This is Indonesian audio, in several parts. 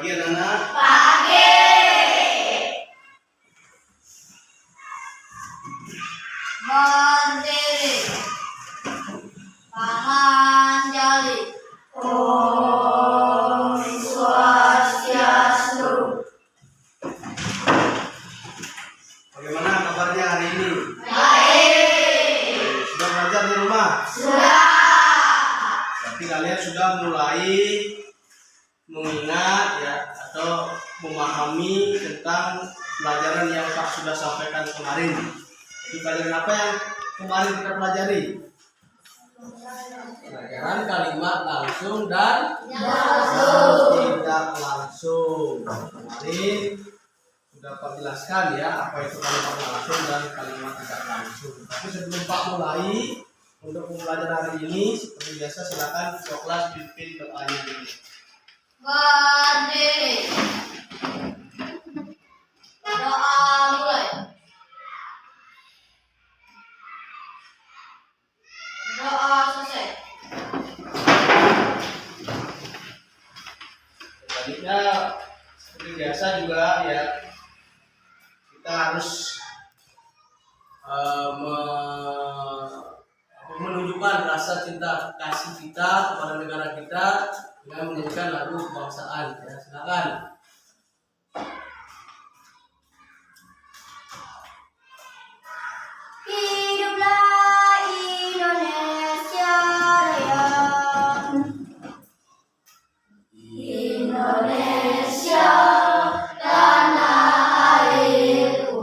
Pagi anak-anak. Pagi. Berdiri. Tangan jari. Om Swastiastu. Bagaimana kabarnya hari ini? Baik. Sudah belajar di rumah? Sudah. Berarti kalian sudah mulai mengingat ya atau memahami tentang pelajaran yang Pak sudah sampaikan kemarin. Jadi pelajaran apa yang kemarin kita pelajari? Pelajaran kalimat langsung dan tidak langsung. Kemarin sudah Pak jelaskan ya apa itu kalimat langsung dan kalimat tidak langsung. Tapi sebelum Pak mulai untuk pembelajaran hari ini, seperti biasa silakan ketua kelas pimpin doanya dulu. Berdiri. Doa mulai. Doa selesai. Selanjutnya seperti biasa juga ya kita harus menunjukkan rasa cinta kasih kita kepada negara kita dengan menyanyikan lagu kebangsaan. Ya, silakan. Hiduplah Indonesia Raya. Indonesia tanah airku,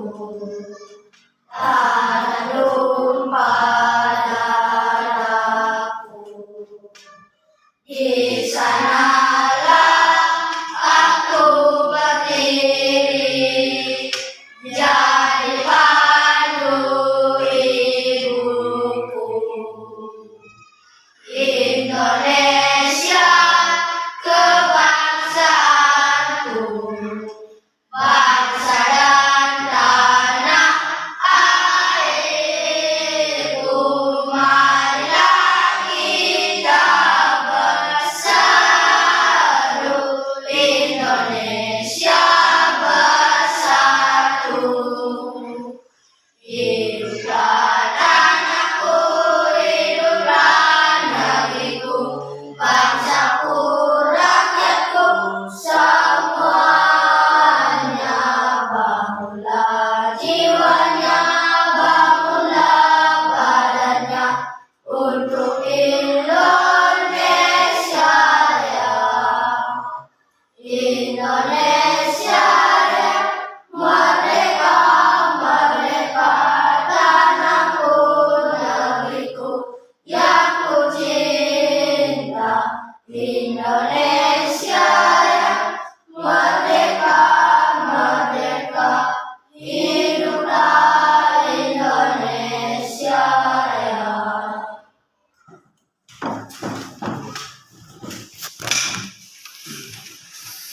tanah tumpah darahku. Di sanalah aku berdiri, jadi pandu ibuku. Indonesia kebangsaanku, bangsa dan tanah airku. Marilah kita bersatu, Indonesia bersatu. Hiduplah tanahku, hiduplah negeriku, bangsaku, rakyatku, semuanya. Bangunlah jiwanya, bangunlah badannya, untuk Indonesia Raya. Indonesia Raya, merdeka, merdeka, tanahku, negeriku yang ku cinta. Indonesia Raya, merdeka, merdeka, hiduplah Indonesia Raya.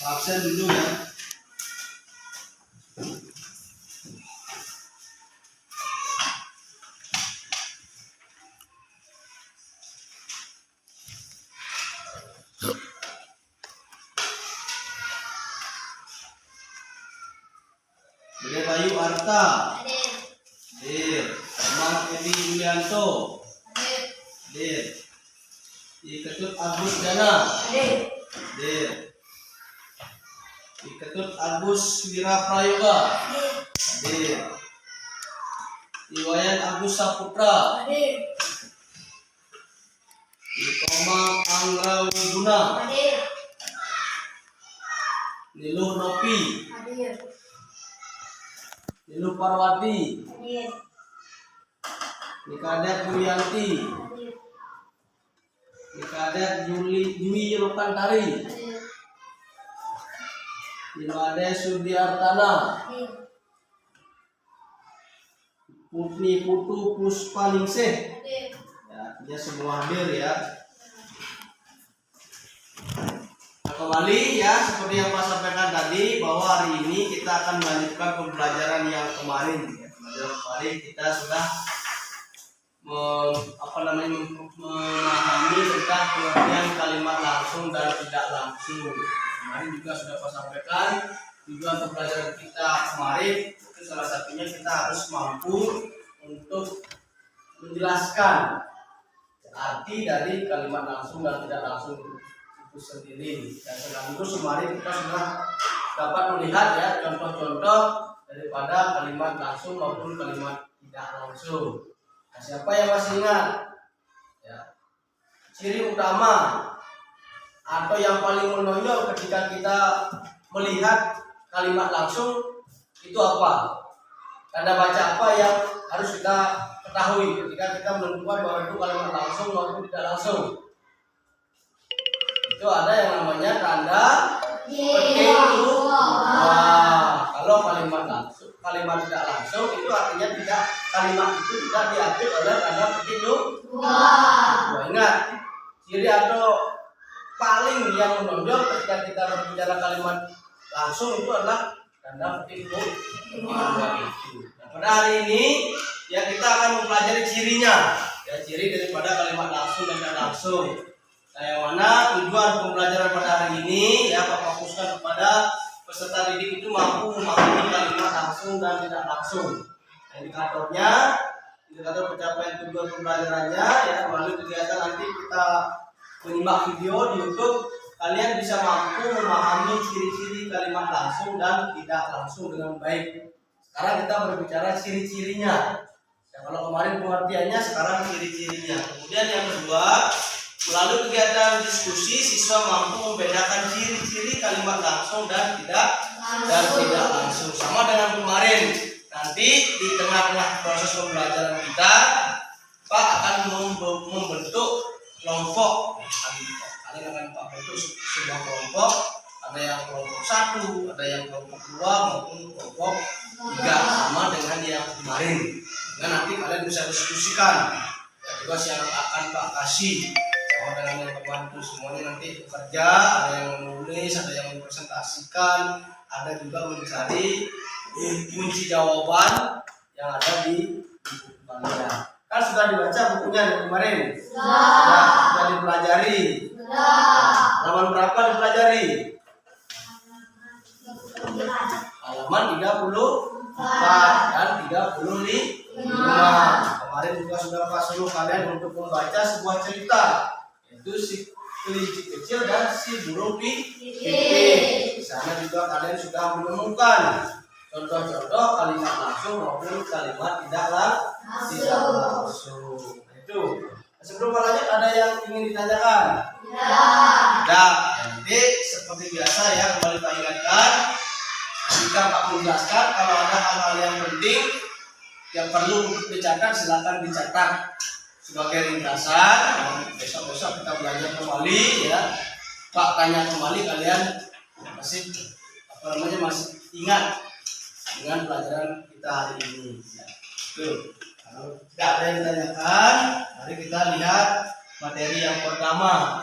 Absen dulu ya. Dede Bayu Arta, Dir. Ahmad Edi Yulianto, Dir. Iketut Agus Dana, Dir. Iketut Agus Wira Prayoga, Dir. Iwayan Agus Saputra, Ikomang Anggra Wiguna, Niluh Nopi, Niluh Parwati, Nikadet Yulianti, Nikadet Dwi Rukantari, Nimade Sudiartana, Putni Putu Puspaningsih. Ya, dia semua hadir ya. Nah, kembali ya seperti yang Pak sampaikan tadi bahwa hari ini kita akan melanjutkan pembelajaran yang kemarin. Ya, pembelajaran kemarin kita sudah memahami tentang pengertian kalimat langsung dan tidak langsung. kemarin juga sudah saya sampaikan tujuan pembelajaran kita kemarin itu salah satunya kita harus mampu untuk menjelaskan arti dari kalimat langsung dan tidak langsung itu sendiri. Dan sekaligus kemarin kita sudah dapat melihat ya contoh-contoh daripada kalimat langsung maupun kalimat tidak langsung. Nah, siapa yang masih ingat? Ya. Ciri utama atau yang paling menonjol ketika kita melihat kalimat langsung itu apa? Tanda baca apa yang harus kita ketahui ketika kita menentukan bahwa itu kalimat langsung maupun tidak langsung? Itu ada yang namanya tanda petik dua. Kalau kalimat langsung, kalimat tidak langsung itu artinya tidak, kalimat itu tidak diambil oleh tanda petik dua. Ingat, ciri atau paling yang menonjol ketika kita berbicara kalimat langsung itu adalah tanda petik dua itu. Nah, pada hari ini ya kita akan mempelajari cirinya, ya ciri daripada kalimat langsung dan tidak langsung. Nah, yang mana tujuan pembelajaran pada hari ini ya fokuskan kepada peserta didik itu mampu memahami kalimat langsung dan tidak langsung. Indikatornya, indikator pencapaian tujuan pembelajarannya ya melalui kegiatan nanti kita menyimak video di YouTube, kalian bisa mampu memahami ciri-ciri kalimat langsung dan tidak langsung dengan baik. Sekarang kita berbicara ciri-cirinya. Ya, kalau kemarin pengertiannya, sekarang ciri-cirinya. Kemudian yang kedua, melalui kegiatan diskusi, siswa mampu membedakan ciri-ciri kalimat langsung dan tidak langsung. Sama dengan kemarin. Nanti di tengah-tengah proses pembelajaran kita, Pak akan membentuk kelompok. Kalian akan membentuk sebuah kelompok. Ada yang kelompok 1, ada yang kelompok 2 maupun kelompok 3, sama dengan yang kemarin. Dan nanti kalian bisa diskusikan. Ya, tugas yang akan Pak kasih sama dengan yang membantu semuanya nanti bekerja, ada yang menulis, ada yang mempresentasikan, ada juga mencari kunci jawaban yang ada di buku kalian. Kan sudah dibaca bukunya dari kemarin? Sudah dipelajari? Halaman berapa dipelajari? Halaman 34 dan 35. Kemarin juga sudah Pak suruh kalian untuk membaca sebuah cerita, yaitu si kelinci kecil dan si burung pipit. Di sana juga kalian sudah menemukan contoh-contoh kalimat langsung maupun kalimat tidak langsung. Itu. Sebelum lanjut, ada yang ingin ditanyakan? Tidak. Nanti seperti biasa ya, kembali Pak ingatkan, jika Pak menjelaskan kalau ada hal-hal yang penting yang perlu dicatat, silakan dicatat sebagai ringkasan. Besok-besok kita belajar kembali ya. Pak tanya kembali, kalian masih masih ingat dengan pelajaran kita hari ini. Ya. Kalau tidak ada yang ditanyakan, mari kita lihat materi yang pertama,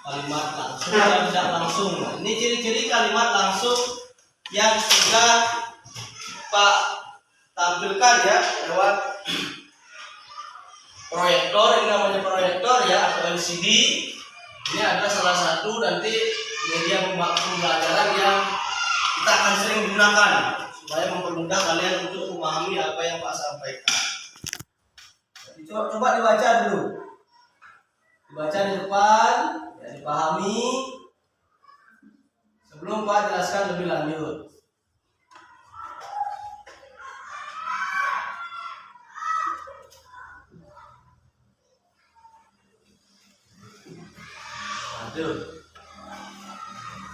kalimat langsung dan tidak langsung. Ini ciri-ciri kalimat langsung yang sudah Pak tampilkan ya lewat proyektor. Ini namanya proyektor ya atau LCD. Ini adalah salah satu nanti media pembelajaran yang kita akan sering gunakan supaya mempermudah kalian untuk memahami apa yang Pak sampaikan. Coba dibaca dulu, dibaca di depan, ya, dipahami sebelum Pak jelaskan lebih lanjut.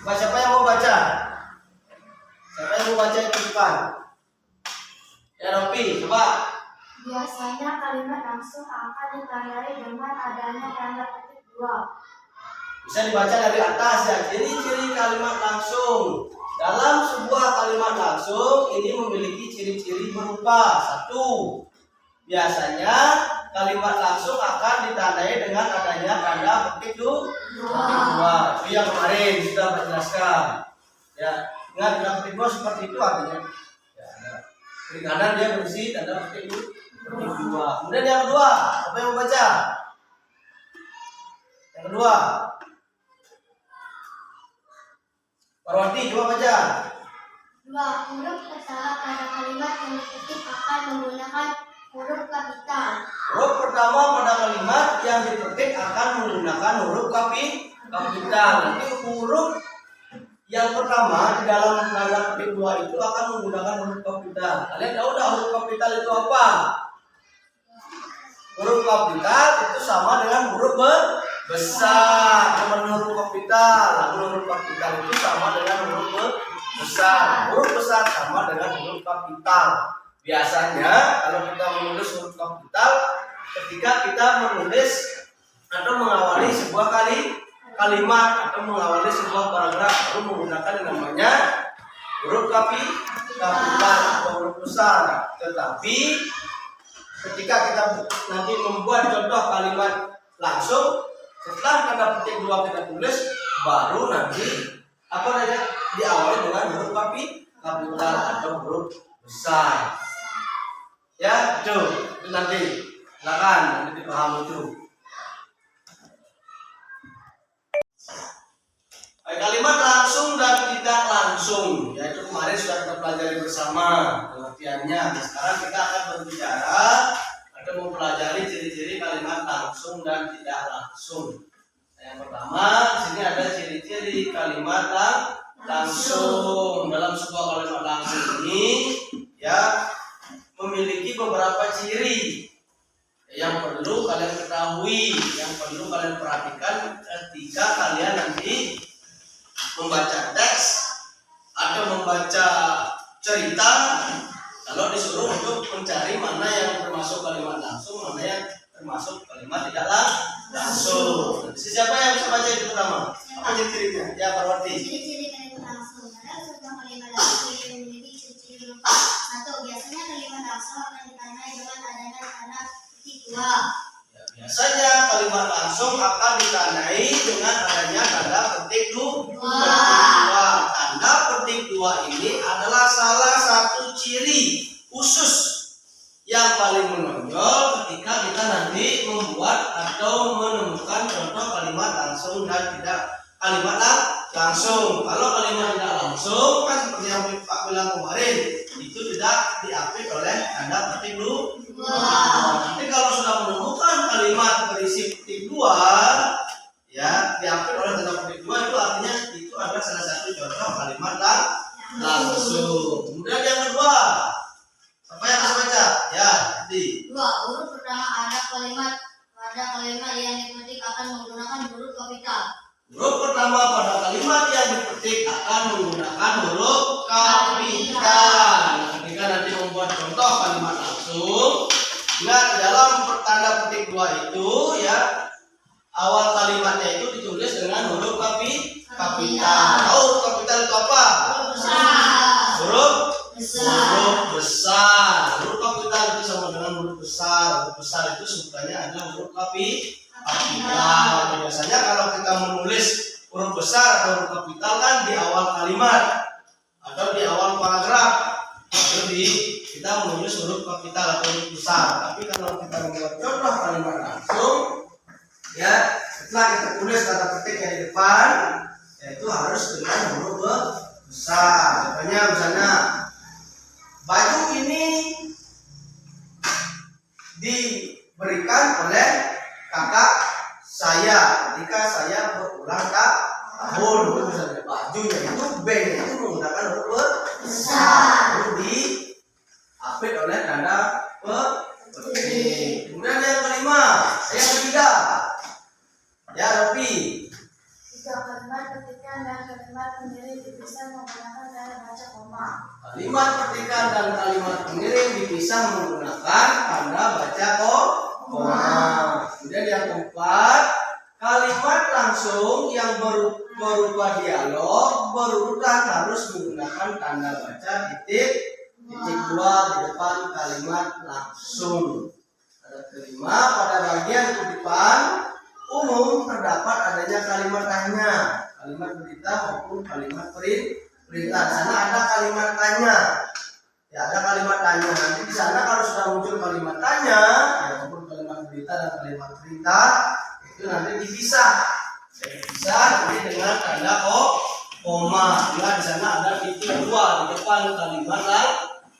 Pak, siapa yang mau baca? Siapa yang mau baca itu depan? Ya Ropi, coba. Biasanya kalimat langsung akan ditandai dengan adanya tanda petik dua. Bisa dibaca dari atas ya. Ciri-ciri kalimat langsung. Dalam sebuah kalimat langsung ini memiliki ciri-ciri berupa 1. Biasanya kalimat langsung akan ditandai dengan adanya tanda petik dua. Itu yang kemarin sudah dijelaskan. Ya, ingat tanda petik dua seperti itu artinya. Ya, kiri kanan dia berisi tanda petik dua. Kemudian yang kedua, apa yang membaca? Yang kedua, Parwati, coba baca. 2. Huruf pertama pada kalimat yang diketik akan menggunakan huruf kapital. Huruf pertama pada kalimat yang diketik akan menggunakan huruf kapital. Nanti huruf yang pertama di dalam tanda petik 2 itu akan menggunakan huruf kapital. Kalian tahu dah huruf kapital itu apa? Huruf kapital itu sama dengan huruf besar. Teman huruf kapital. Huruf kapital itu sama dengan huruf besar. Huruf besar sama dengan huruf kapital. Biasanya kalau kita menulis huruf kapital, ketika kita menulis atau mengawali sebuah kalimat atau mengawali sebuah paragraf, baru menggunakan yang namanya huruf kapital atau huruf besar. Tetapi ketika kita nanti membuat contoh kalimat langsung, setelah tanda petik 2 kita tulis, baru nanti diawali dengan huruf kapital atau huruf besar. Ya, itu nanti silakan nanti dipahami itu. Kalimat langsung dan tidak langsung, yaitu kemarin sudah kita pelajari bersama pengertiannya. Sekarang kita akan berbicara atau mempelajari ciri-ciri kalimat langsung dan tidak langsung. Yang pertama, di sini ada ciri-ciri kalimat langsung. Dalam sebuah kalimat langsung ini, ya, memiliki beberapa ciri yang perlu kalian ketahui, yang perlu kalian perhatikan ketika kalian nanti membaca teks atau membaca cerita. Kalau disuruh untuk mencari mana yang termasuk kalimat langsung, mana yang termasuk kalimat tidak langsung. Siapa yang bisa baca itu pertama? Apa ciri-cirinya? Ya, Parwati. Ciri-ciri kalimat langsung. Ada sebuah kalimat langsung yang memiliki ciri-ciri berupa 1. Biasanya kalimat langsung akan ditandai dengan adanya tanda petik 2. Biasanya kalimat langsung akan ditandai dengan adanya tanda petik 2. Tanda petik 2 ini adalah salah satu ciri khusus yang paling menonjol ketika kita nanti membuat atau menemukan contoh kalimat langsung dan tidak kalimat langsung. Kalau kalimat tidak langsung kan seperti yang Pak bilang kemarin, itu tidak diapit oleh tanda petik 2. Nanti kalau sudah menemukan kalimat berisi petik 2, ya, diapit oleh tanda petik 2, itu artinya itu adalah salah satu contoh kalimat langsung. Kemudian yang kedua, apa yang harus baca? Ya, nanti 2. Huruf pertama ada kalimat yang diketik akan menggunakan huruf kapital. huruf pertama pada kalimat yang dipetik akan menggunakan huruf kapital. Ketika nanti membuat contoh kalimat langsung, ingat dalam tanda petik 2 itu, ya, awal kalimatnya itu ditulis dengan huruf kapital. Tahu huruf kapital itu apa? Huruf besar. Huruf kapital itu sama dengan huruf besar. Huruf besar itu sebutannya adalah huruf kapital. Biasanya kalau kita menulis huruf besar atau huruf kapital kan di awal kalimat atau di awal paragraf. Jadi kita menulis huruf kapital atau huruf besar. Tapi kalau kita membuat contoh kalimat langsung, ya, setelah kita tulis kata petik yang di depan, yaitu harus dengan huruf besar. Contohnya misalnya, baju ini diberikan oleh kakak saya ketika saya berulang tahun. Misalnya bajunya itu B-nya itu menggunakan huruf besar, lalu diapit oleh tanda petik. Kemudian yang ketiga, ya, Robi. 3. Kalimat petikan dan kalimat pengiring dipisah menggunakan tanda baca koma. Kalimat petikan dan kalimat pengiring dipisah menggunakan tanda baca koma. Kemudian yang keempat, kalimat langsung yang berupa dialog berurutan harus menggunakan tanda baca titik 2 di depan kalimat langsung. Kelima, pada bagian kutipan umum terdapat adanya kalimat tanya, kalimat berita maupun kalimat perintah. Di sana ada kalimat tanya, ya, ada kalimat tanya. Nanti di sana kalau sudah muncul kalimat tanya, maupun kalimat berita dan kalimat perintah, itu nanti dipisah nanti dengan tanda koma. Lihat di sana ada titik 2 di depan kalimat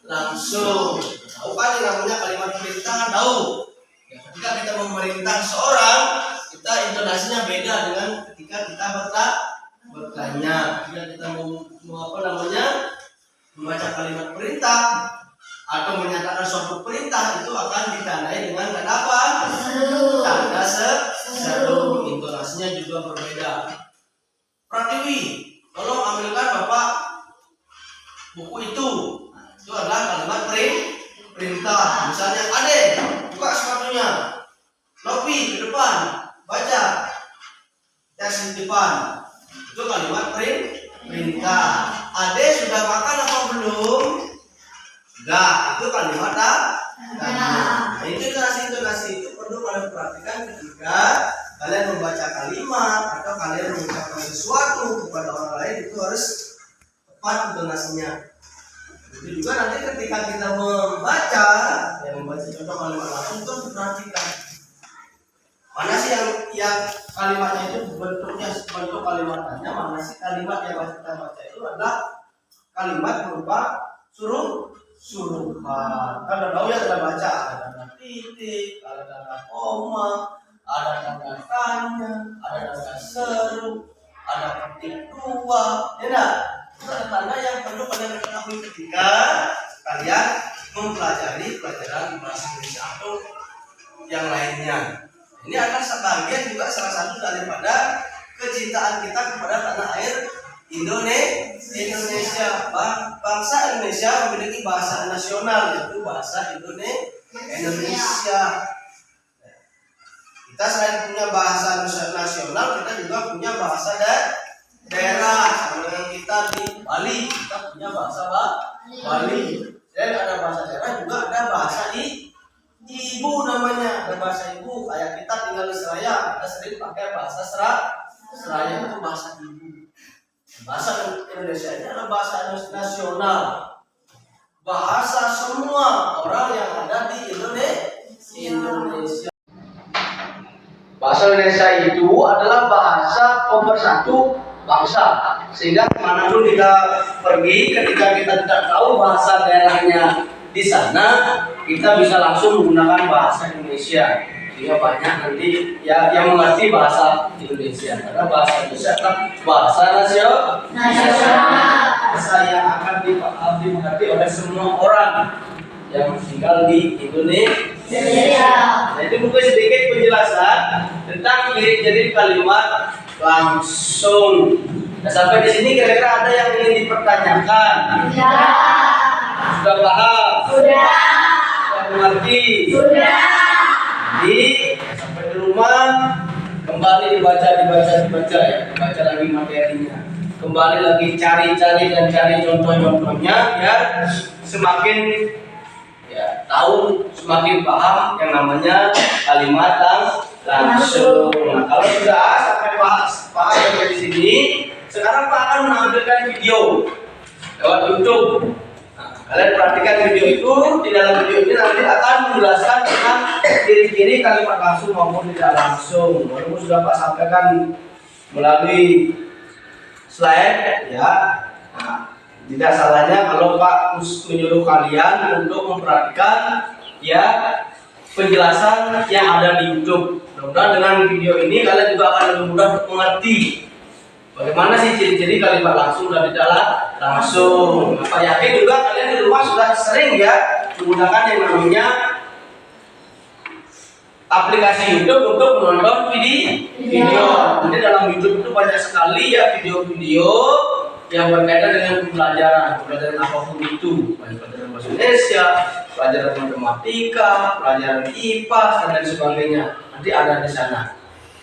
langsung. Tahu kan yang namanya kalimat perintah kan tahu. Ya, ketika kita memerintah seorang, kita intonasinya beda dengan ketika kita bertanya. Ketika kita mau membaca kalimat perintah atau menyatakan suatu perintah, itu akan ditandai dengan tanda apa? Tanda seru. Intonasinya juga berbeda. Pratiwi, tolong ambilkan Bapak buku itu. Nah, itu adalah kalimat perintah. Misalnya, Ade, buka sepatunya. Lopi ke depan, baca. Tes di depan. Itu kalimat perintah. Ade sudah makan apa belum? Sudah. Itu kalimat tanda. Nah, intonasi itu perlu kalian perhatikan ketika kalian membaca kalimat atau kalian mengucapkan sesuatu kepada orang lain, itu harus tepat intonasinya. Itu juga nanti ketika kita membaca contoh kalimat langsung, itu perhatikan mana sih yang kalimatnya itu bentuk kalimat tanya, mana sih kalimat yang kita baca itu adalah kalimat berupa suruhan. Kan tahu ya, kita baca ada tanda titik, ada tanda koma, ada tanda tanya, ada tanda seru, ada petik 2, ya enggak? Itu tanda yang perlu kalian ketahui ketika kalian mempelajari pelajaran bahasa Indonesia atau yang lainnya. Ini adalah sebagian juga salah satu daripada kecintaan kita kepada tanah air Indonesia. Bangsa Indonesia memiliki bahasa nasional, yaitu bahasa Indonesia. Kita selain punya bahasa nasional, kita juga punya bahasa daerah. Sama dengan kita di Bali, kita punya bahasa Bali. Dan ada bahasa daerah, juga ada bahasa ibu namanya. Ada bahasa ibu, kayak kita tinggal di Seraya, kita sering pakai bahasa Seraya, itu bahasa ibu. Bahasa Indonesia ini adalah bahasa nasional, bahasa semua orang yang ada di Indonesia. Bahasa Indonesia itu adalah bahasa pemersatu bangsa, sehingga kemanapun kita pergi, ketika kita tidak tahu bahasa daerahnya di sana, kita bisa langsung menggunakan bahasa Indonesia. Sehingga banyak nanti yang mengerti bahasa Indonesia, karena bahasa Indonesia adalah bahasa nasional, bahasa yang akan dimengerti oleh semua orang yang tinggal di Indonesia. Nah, itu mungkin sedikit penjelasan tentang ciri-ciri kalimat langsung. Nah, sampai di sini kira-kira ada yang ingin dipertanyakan? Sudah paham? Sudah mengerti? Sudah. Sampai di rumah kembali dibaca ya, dibaca lagi materinya, kembali lagi cari dan cari contoh-contohnya, ya semakin tahu, semakin paham yang namanya kalimat langsung. Nah, kalau sudah sampai paham sampai di sini, sekarang Pak akan menampilkan video lewat YouTube. Kalian perhatikan video itu. Di dalam video ini nanti akan menjelaskan tentang ciri-ciri kalimat langsung maupun tidak langsung. Walaupun sudah Pak sampaikan melalui slide, ya. Nah, tidak salahnya kalau Pak menyuruh kalian untuk memperhatikan ya penjelasan yang ada di YouTube. Mudah-mudahan dengan video ini kalian juga akan lebih mudah untuk mengerti bagaimana sih ciri-ciri kalimat langsung dan tidak langsung. Apa yakin juga kalian di rumah sudah sering ya menggunakan yang namanya aplikasi YouTube untuk menonton video. Nanti dalam YouTube itu banyak sekali ya video-video yang berkaitan dengan pelajaran apapun itu, pelajaran bahasa Indonesia, pelajaran matematika, pelajaran IPA dan lain sebagainya. Nanti ada di sana.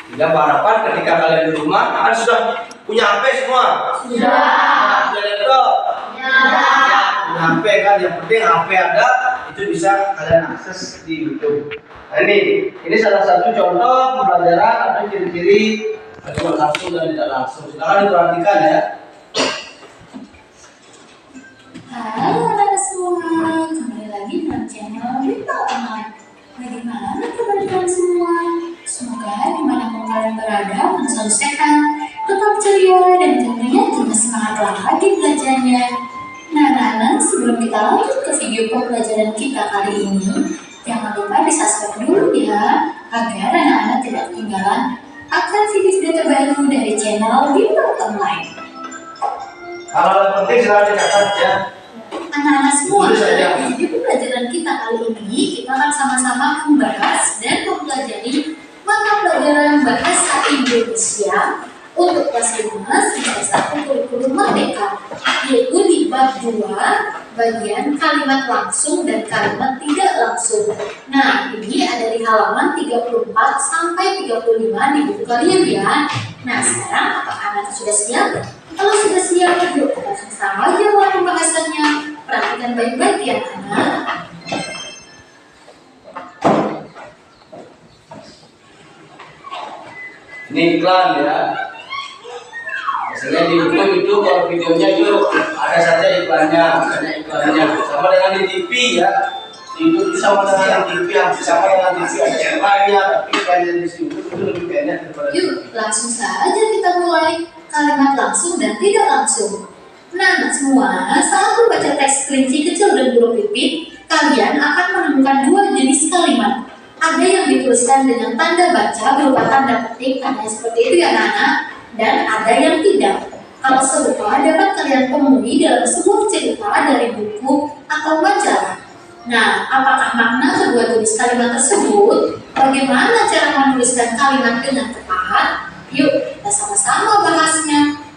Sehingga harapan ketika kalian di rumah kan sudah punya HP semua? Sudah. Punya laptop? Ya. Punya HP kan, yang penting HP ada, itu bisa kalian akses di YouTube. Nah, ini salah satu contoh pembelajaran atau ciri-ciri kalimat langsung dan tidak langsung. Silakan diperhatikan ya. Halo anak semua, kembali lagi dengan channel Rita Online. Bagaimana kabar kalian semua? Semoga dimanapun kalian berada selalu sehat, tetap ceria dan tentunya tidak belajarnya. Nah, anak-anak, sebelum kita lanjut ke video pembelajaran kita kali ini, jangan lupa di-subscribe dulu ya, agar anak-anak tidak ketinggalan akan video-video terbaru dari channel Bintang Online. Kalau yang penting silahkan dicatat ya. Anak-anak semua, Tulis saja. di video pembelajaran kita kali ini, kita akan sama-sama membahas dan mempelajari mata pelajaran bahasa Indonesia untuk kelas 5 semester 1 kurikulum merdeka, yaitu di bab 2 bagian kalimat langsung dan kalimat tidak langsung. Nah, ini ada di halaman 34 sampai 35 di buku kalian ya. Nah, sekarang apakah anak sudah siap? Kalau sudah siap, yuk kita sama aja mulai pembahasannya. Perhatikan baik-baik ya anak. Ini iklan ya. Biasanya di YouTube itu kalau videonya itu ada saja iklannya, banyak iklannya. Sama dengan di TV ya. Di YouTube itu sama dengan di TV, hampir sama dengan TV ada iklannya, tapi iklannya di YouTube itu lebih banyak daripada di TV. Yuk, langsung saja kita mulai kalimat langsung dan tidak langsung. Nah, anak semua, saat membaca teks kelinci kecil dan burung pipit, kalian akan menemukan dua jenis kalimat. Ada yang dituliskan dengan tanda baca berupa tanda petik, ada seperti itu ya anak-anak, dan ada yang tidak. Kalau serupa dapat kalian temui dalam sebuah cerita dari buku atau majalah. Nah, apakah makna kedua jenis kalimat tersebut? Bagaimana cara menuliskan kalimat dengan tepat? Yuk, kita sama-sama bahasnya.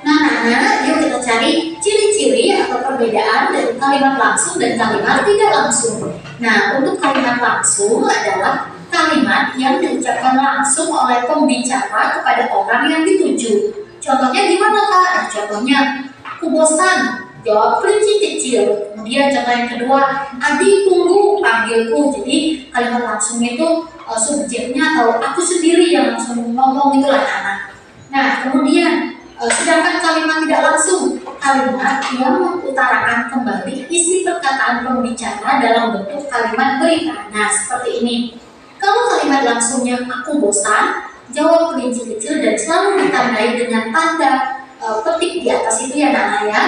Nah, anak-anak, yuk kita cari ciri-ciri atau perbedaan dari kalimat langsung dan kalimat tidak langsung. Nah, untuk kalimat langsung adalah kalimat yang diucapkan langsung oleh pembicara kepada orang yang dituju. Contohnya gimana, Kak? Nah, contohnya, aku bosan, jawab kelinci kecil. Kemudian contoh yang kedua, Adi tunggu panggilku. Jadi kalimat langsungnya itu subjeknya atau aku sendiri yang langsung ngomong itu lah anak. Nah, kemudian sedangkan kalimat tidak langsung, kalimat yang mengutarakan kembali isi perkataan pembicara dalam bentuk kalimat berita. Nah, seperti ini. Kalau kalimat langsungnya aku bosan, jawab kelinci kecil dan selalu ditandai dengan tanda petik di atas itu ya Nana ya.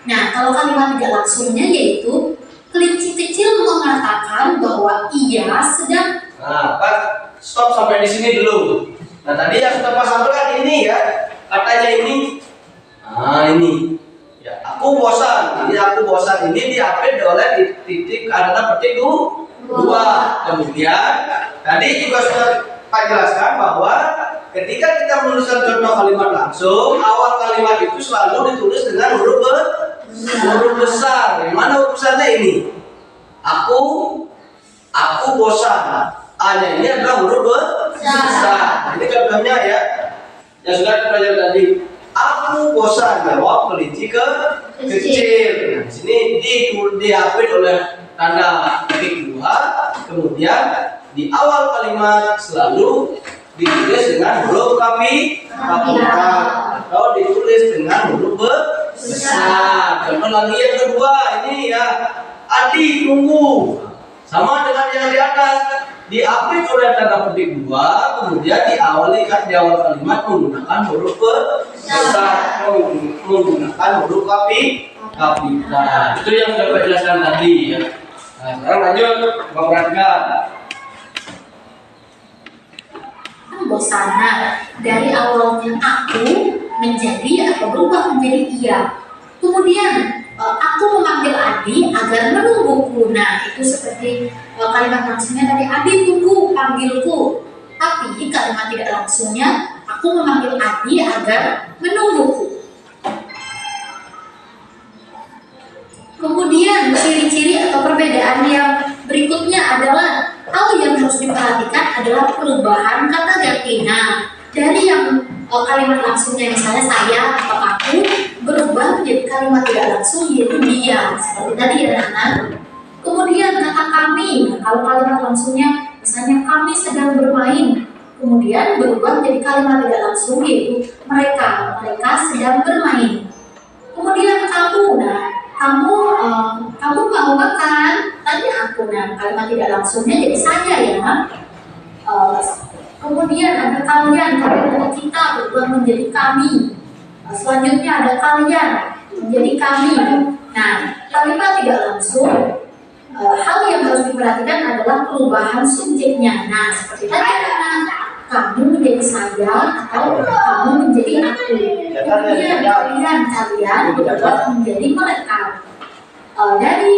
Nah, kalau kalimat tidak langsungnya yaitu kelinci kecil mengatakan bahwa ia sedang. Nah, Pak, stop sampai di sini dulu. Nah, tadi yang sudah Pak sampaikan ini ya. Katanya ini, nah ini, ya aku bosan. Ini aku bosan ini diupdate oleh titik ada petik dua. Kemudian tadi juga sudah Pak jelaskan bahwa ketika kita menuliskan contoh kalimat langsung, awal kalimat itu selalu ditulis dengan huruf besar. Yang mana huruf besarnya ini? Aku bosan. A-nya ini adalah huruf besar. Ini contohnya ya. Yang sudah dipelajari tadi, aku bosan, jawab kelinci kecil. Nah, di sini dihapus oleh tanda petik dua. Kemudian di awal kalimat selalu ditulis dengan huruf kapital atau ditulis dengan huruf besar. Contoh lagi yang kedua ini ya, Adi tunggu. Sama dengan yang di atas. Diaplik oleh tanda petik dua, kemudian di awal kalimat menggunakan huruf besar, menggunakan huruf kapital. Itu yang sudah saya jelaskan tadi ya. Nah, sekarang lanjut, Bapak perhatikan. Bosan. Dari awalnya aku menjadi atau berubah menjadi ia. Kemudian aku memanggil Adi agar menungguku. Nah, itu seperti kalimat langsungnya tadi, Adi tunggu panggilku. Tapi kalimat tidak langsungnya, aku memanggil Adi agar menungguku. Kemudian ciri-ciri atau perbedaan yang berikutnya adalah hal yang harus diperhatikan adalah perubahan kata ganti. Nah, dari yang kalimat langsungnya misalnya saya atau aku berubah menjadi kalimat tidak langsung yaitu dia, seperti tadi ya anak. Kemudian kata kami, nah, kalau kalimat langsungnya misalnya kami sedang bermain, kemudian berubah menjadi kalimat tidak langsung yaitu mereka sedang bermain. Kemudian kamu, nah kamu mau makan, tanya aku, nah kalimat tidak langsungnya jadi saya ya. Kemudian ada kalian, ada kita berubah menjadi kami. Selanjutnya ada kalian menjadi kami. Nah, kalimat tidak langsung, hal yang harus diperhatikan adalah perubahan subjeknya. Nah, seperti tadi kamu menjadi saya atau kamu menjadi aku. Kemudian kalian berubah menjadi mereka. Dari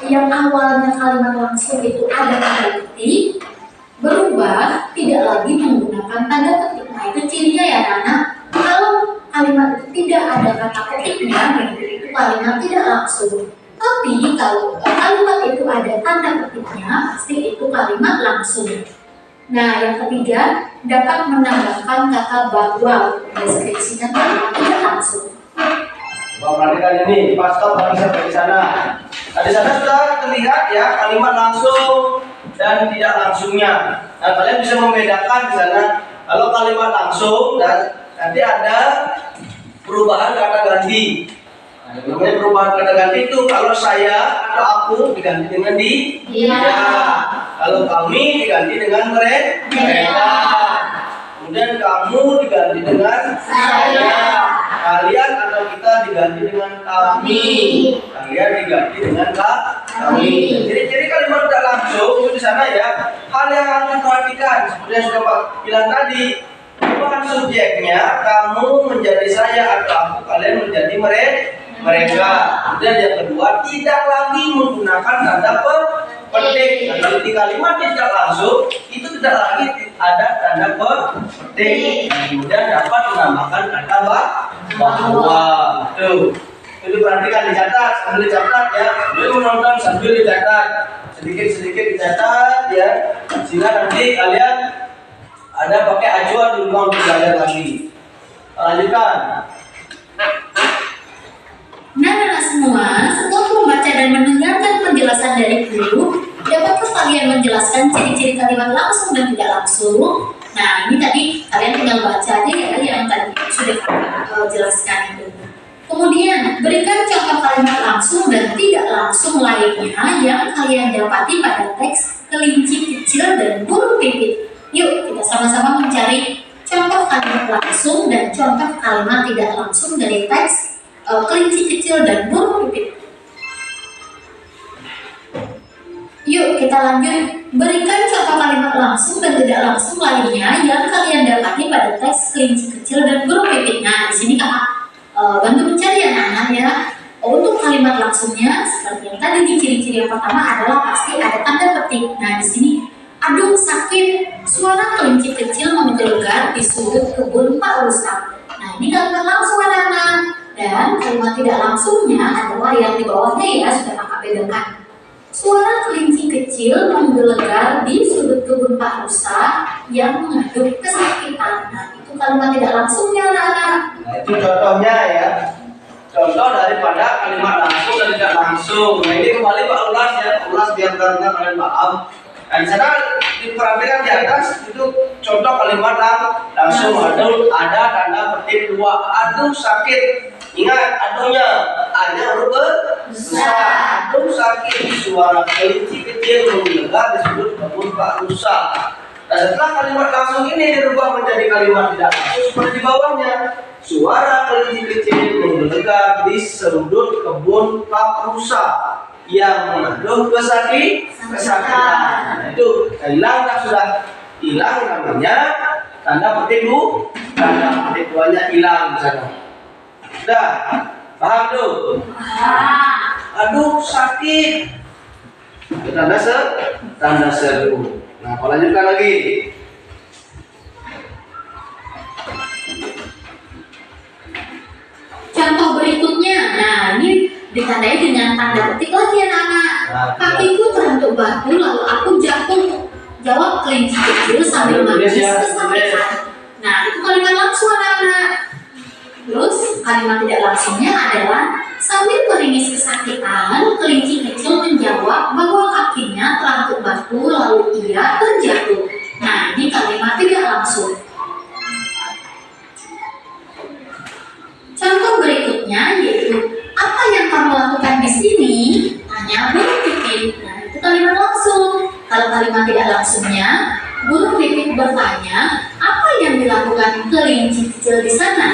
yang awalnya kalimat langsung itu ada tanda petik, berubah tidak lagi menggunakan tanda petik. Nah, itu cirinya ya anak. Kalau kalimat itu tidak ada kata petiknya, itu kalimat tidak langsung. Tapi kalau kalimat itu ada tanda petiknya, pasti itu kalimat langsung. Nah, yang ketiga, dapat menambahkan kata bahwa, mendeskripsikan kalimat tidak langsung. Perhatikan ini, pas stop lagi sampai di sana. Nah, di sana sudah terlihat ya kalimat langsung dan tidak langsungnya. Nah, kalian bisa membedakan di sana. Kalau kalimat langsung dan nanti ada perubahan kata ganti. Nah, namanya perubahan kata ganti itu kalau saya atau aku diganti dengan dia. Kalau kami diganti dengan mereka. Kemudian kamu diganti dengan saya. Kalian atau kita diganti dengan kami. Kalian diganti dengan kami. Jadi kalimat tidak langsung itu di sana ya. Hal yang harus diperhatikan seperti yang sudah Pak bilang tadi. Perubahan subjeknya, kamu menjadi saya atau aku, kalian menjadi mereka. Dan yang kedua, tidak lagi menggunakan tanda petik. Nah, kalau di kalimat tidak langsung, itu tidak lagi ada tanda petik. Kemudian dapat menambahkan kata bahwa. Tuh, itu perhatikan, dicatat, sambil dicatat ya. Sambil menonton, sambil dicatat, sedikit dicatat ya. Sehingga nanti kalian ada pakai acuan di rumah untuk belajar lagi. Lanjutkan. Nah, semua, setelah membaca dan mendengarkan penjelasan dari guru, dapatkah kalian menjelaskan ciri-ciri kalimat langsung dan tidak langsung? Nah, ini tadi kalian tinggal baca aja ya yang tadi sudah jelaskan itu. Kemudian, berikan contoh kalimat langsung dan tidak langsung lainnya yang kalian dapati pada teks kelinci kecil dan burung pipit. Yuk, kita sama-sama mencari contoh kalimat langsung dan contoh kalimat tidak langsung dari teks kelinci kecil dan burung pipit. Yuk, kita lanjut. Berikan contoh kalimat langsung dan tidak langsung lainnya yang kalian dapati pada teks kelinci kecil dan burung pipit. Nah, di sini kakak bantu mencari anak-anak ya. Untuk kalimat langsungnya, seperti yang tadi di ciri-ciri yang pertama adalah pasti ada tanda petik. Nah, di sini, aduh sakit, suara kelinci kecil menggelegar di sudut kebun Pak Rustam. Nah, ini kalimat langsung anak-anak. Dan kalimat tidak langsungnya adalah yang di bawahnya ya, sudah kakak bedakan. Suara kelinci kecil menggelegar di sudut kebun Pak Rusa yang mengaduh kesakitan. Nah, itu kalimat tidak langsungnya anak-anak. Nah, itu contohnya ya. Contoh daripada kalimat langsung dan tidak langsung. Nah, ini kembali Pak Ulas ya. Ulas biar kalian paham. Nah, di sana diperhatikan di atas itu contoh kalimat langsung. Ada tanda petik dua. Aduh sakit. Ingat aduhnya. Ada huruf besar. Aduh sakit. Suara kelinci kecil menggelegar di sudut kebun Pak Rusa. Nah, setelah kalimat langsung ini dirubah menjadi kalimat tidak langsung seperti di bawahnya. Suara kelinci kecil menggelegar di sudut kebun Pak Rusa yang mengaduh kesakitan. Nah, itu hilang, sudah hilang namanya tanda petik tanda petik duanya hilang di sana. Sudah paham tuh? Aduh sakit. Itu tanda seru. Nah, kalau lanjutkan lagi. Contoh berikutnya, nah ini ditandai dengan tanda petik lagi anak-anak. Kakiku terhentuk batu lalu aku jatuh, jawab kelinci kecil sambil menangis kesakitan. Nah, itu kalimat langsung anak-anak. Terus kalimat tidak langsungnya adalah sambil meringis kesakitan, kelinci kecil menjawab bahwa kakinya terangkut batu lalu ia terjatuh. Nah, ini kalimat tidak langsung. Contoh berikutnya yaitu apa yang kamu lakukan di sini? Tanya burung pipit. Nah, itu kalimat langsung. Kalau kalimat tidak langsungnya, burung pipit bertanya apa yang dilakukan kelinci kecil di sana.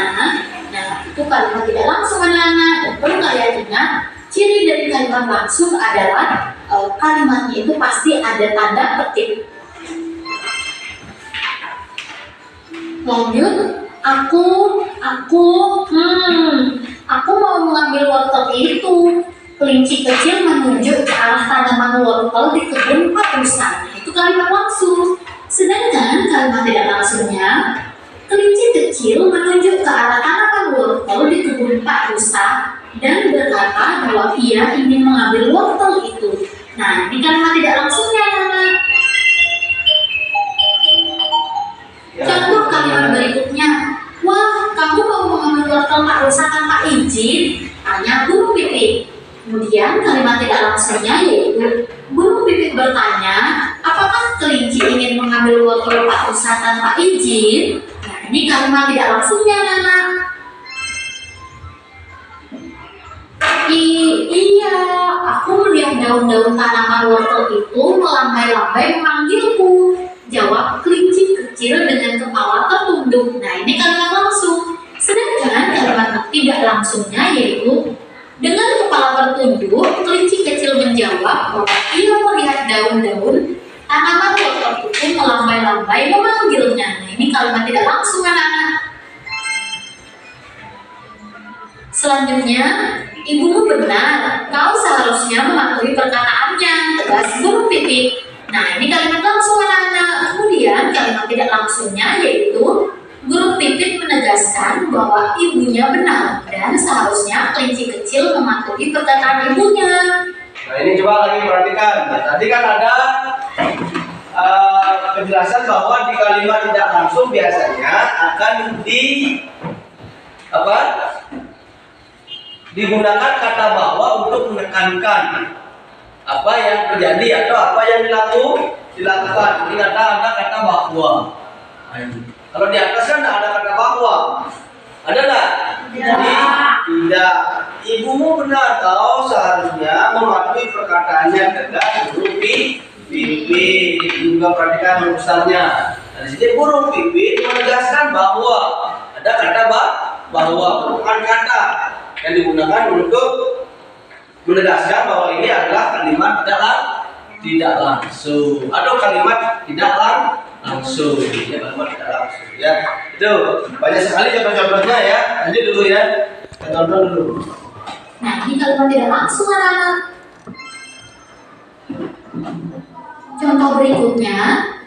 Nah, kalimat tidak langsung anak-anak. Dan perlu kalian ingat, ciri dari kalimat langsung adalah kalimatnya itu pasti ada tanda petik. Lanjut, aku mau mengambil wortel itu. Kelinci kecil menunjuk ke arah tanaman wortel di kebun Pak Rusa. Itu kalimat langsung. Sedangkan kalimat tidak langsungnya, kelinci kecil menunjuk ke arah tanaman wortel di kebun Pak Rusa dan berkata bahwa ia ingin mengambil wortel itu. Nah, ini kalimat tidak langsungnya, anak-anak. Contoh kalimat berikutnya, wah, kamu mau mengambil wortel Pak Rusa tanpa izin? Tanya Guru Pipit. Kemudian kalimat tidak langsungnya yaitu Guru Pipit bertanya, apakah kelinci ingin mengambil wortel Pak Rusa tanpa izin? Nah, ini kalimat tidak langsungnya, anak-anak. Iya, aku melihat daun-daun tanaman wortel itu melambai-lambai memanggilku. Jawab kelinci kecil dengan kepala tertunduk. Nah, ini kalimat langsung. Sedangkan kalimat tidak langsungnya yaitu dengan kepala tertunduk, kelinci kecil menjawab bahwa ia melihat daun-daun tanaman wortel itu melambai-lambai memanggilnya. Nah, ini kalimat tidak langsung, anak-anak. Selanjutnya, ibumu benar, kau seharusnya mematuhi perkataannya, tegas Guru Pipit. Nah, ini kalimat langsung, anak-anak. Kemudian kalimat tidak langsungnya yaitu Guru Pipit menegaskan bahwa ibunya benar dan seharusnya kelinci kecil mematuhi perkataan ibunya. Nah, ini coba lagi perhatikan. Nah, tadi kan ada penjelasan bahwa di kalimat tidak langsung biasanya akan digunakan kata bahwa untuk menekankan apa yang terjadi atau apa yang dilakukan. Ini kata bahwa. Kalau di atas kan ada kata bahwa. Ada nggak? Tidak. Ibumu benar, kau seharusnya mematuhi perkataannya, tegas Guru Pipit. Juga perhatikan rumusannya. Nah, di sini Guru Pipit menegaskan bahwa ada kata bahwa bukan kata yang digunakan untuk menegaskan bahwa ini adalah kalimat tidak langsung atau kalimat tidak langsung. Ya, kalimat tidak langsung. Ya, itu banyak sekali contoh-contohnya ya. Lanjut dulu ya. Kita tonton dulu. Nah, ini kalimat tidak langsung, anak-anak. Contoh berikutnya,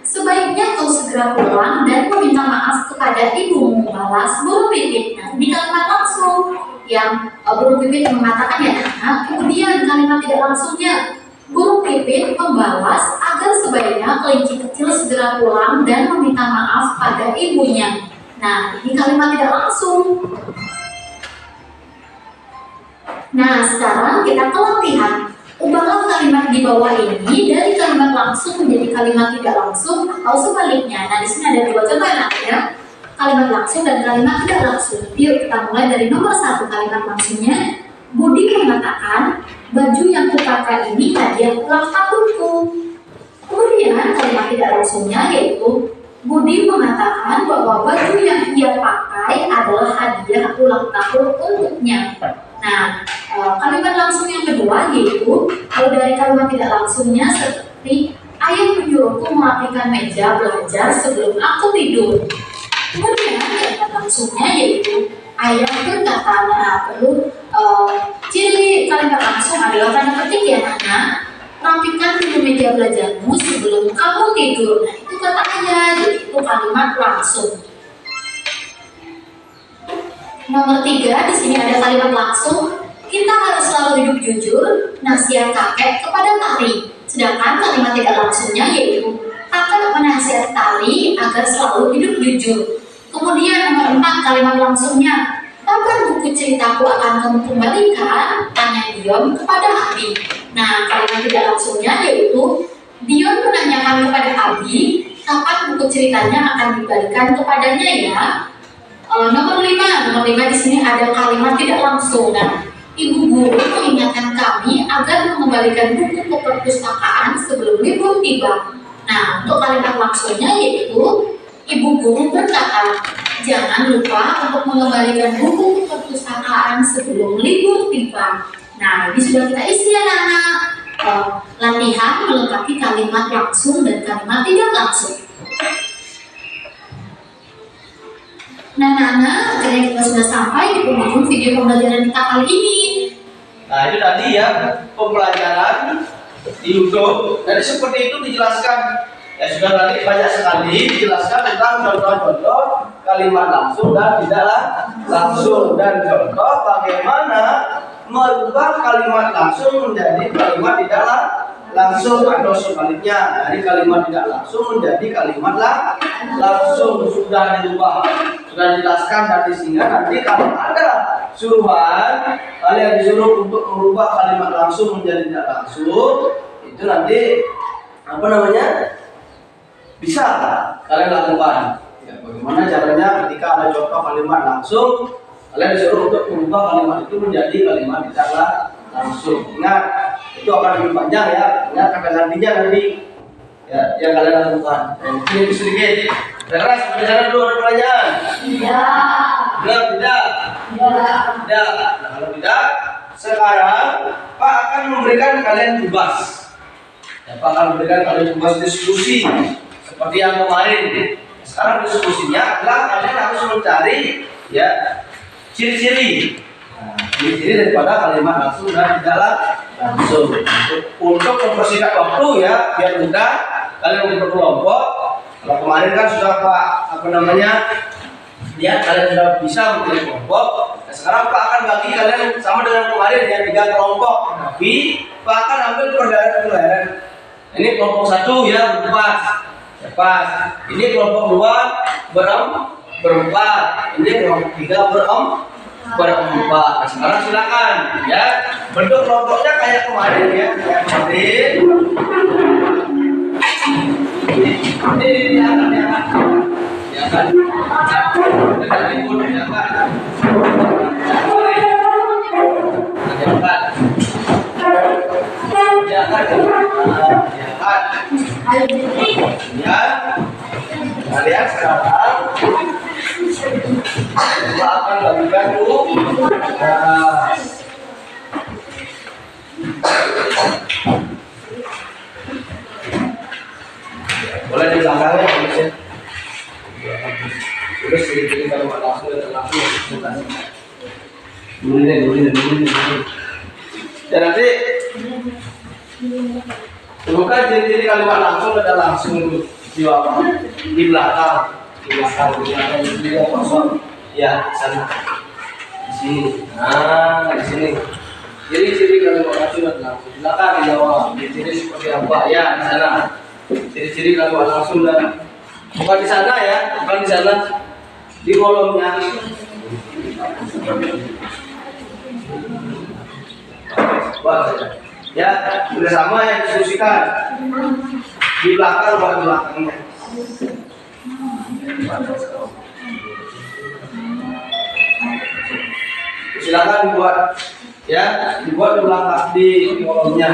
sebaiknya kau segera pulang dan meminta maaf kepada ibumu, balas Guru Pipit. Nah, ini kalimat langsung yang Guru Pipit mengatakan ya. Nah, kemudian kalimat tidak langsungnya, Guru Pipit membalas agar sebaiknya kelinci kecil segera pulang dan meminta maaf pada ibunya. Nah, ini kalimat tidak langsung. Nah, sekarang kita ke latihan. Ubahlah kalimat di bawah ini dari kalimat langsung menjadi kalimat tidak langsung atau sebaliknya. Nah, di sini ada dua coba ya. Kalimat langsung dan kalimat tidak langsung. Yuk kita mulai dari nomor 1 kalimat langsungnya. Budi mengatakan, baju yang kupakai ini hadiah ulang tahunku. Kemudian kalimat tidak langsungnya yaitu Budi mengatakan bahwa baju yang ia pakai adalah hadiah ulang tahun untuknya. Nah, kalimat langsung yang kedua yaitu dari kalimat tidak langsungnya seperti ayah menyuruhku merapikan meja belajar sebelum aku tidur. Kemudian kalimat langsungnya yaitu ayah berkata. Nah, perlu ciri kalimat langsung adalah tanda petik ya, anak. Rapikan dulu meja belajarmu sebelum kamu tidur. Nah, itu kata ayah, jadi itu kalimat langsung. Nomor 3, di sini ada kalimat langsung. Kita harus selalu hidup jujur, nasihat kakek kepada Tari. Sedangkan kalimat tidak langsungnya yaitu kakek menasihati Tari agar selalu hidup jujur. Kemudian nomor 4, kalimat langsungnya. Kapan buku ceritaku akan kamu kembalikan? Tanya Dion kepada Abi. Nah, kalimat tidak langsungnya yaitu Dion menanyakan kepada Abi kapan buku ceritanya akan dikembalikan kepadanya ya. Nomor 5 di sini ada kalimat tidak langsung. Nah, Ibu guru mengingatkan kami agar mengembalikan buku ke perpustakaan sebelum libur tiba. Nah, untuk kalimat langsungnya yaitu Ibu guru berkata, jangan lupa untuk mengembalikan buku ke perpustakaan perpustakaan sebelum libur tiba. Nah, ini sudah kita isi anak-anak. Latihan melengkapi kalimat langsung dan kalimat tidak langsung. Nah, anak-anak, akhirnya kita sudah sampai di penghujung video pembelajaran kita kali ini. Nah, itu tadi ya pembelajaran di YouTube. Jadi seperti itu dijelaskan. Ya sudah tadi banyak sekali dijelaskan tentang contoh-contoh kalimat langsung dan tidak langsung, dan contoh bagaimana merubah kalimat langsung menjadi kalimat tidak langsung atau sebaliknya dari kalimat tidak langsung menjadi kalimat langsung. Sudah dirubah, sudah dijelaskan dari sehingga nanti kalau ada suruhan kalian disuruh untuk merubah kalimat langsung menjadi tidak langsung, itu nanti apa namanya bisa kalian lakukan. Ya, bagaimana caranya ketika ada contoh kalimat langsung, kalian disuruh untuk merubah kalimat itu menjadi kalimat tidak langsung. Ingat, itu akan lebih panjang ya. Ingat kata gantinya nanti ya yang kalian lakukan. Ini sedikit. Keras, sampai sana dulu ada pertanyaan. Tidak. Tidak. Nah, kalau tidak, sekarang Pak akan memberikan kalian tugas. Ya, Pak akan memberikan kalian tugas diskusi seperti yang kemarin. Sekarang diskusinya adalah kalian harus mencari ya ciri-ciri. Ciri-ciri daripada kalimat langsung dan tidak langsung. Untuk mempersingkat waktu ya, biar mudah kalian berkelompok. Kalau kemarin kan sudah Pak ya kalian sudah bisa memilih kelompok. Nah, sekarang Pak akan bagi kalian sama dengan kemarin yang 3 kelompok. Tapi Pak akan ambil perdaerah. Ini kelompok 1 ya berempat. Ini kelompok 2 berempat. Ini kelompok 3 berempat. Nah, sekarang silakan ya bentuk kelompoknya kayak kemarin ya, kayak kemarin. Ini dia kan. Dengan ikut ya kan. Ya, kalian sekarang kita akan bagikan tugas. Boleh di belakangnya ya. Terus sedikit kalau langsung bukan. Dulu. Ya nanti bukan ciri-ciri kalimat langsung ada langsung di bawah, di belakang di kosong. Ya, sana. Di sini. Nah, di sini. Ciri-ciri kalimat langsung ada langsung. Belakang di bawah. Ciri-ciri seperti apa? Ya, di sana. Ciri-ciri kalimat langsung dan bukan di sana ya, bukan di sana. Di kolomnya. Ya, sudah sama ya diskusikan. Di belakang buat belakangnya. Silakan dibuat ya, dibuat di belakang di kolomnya.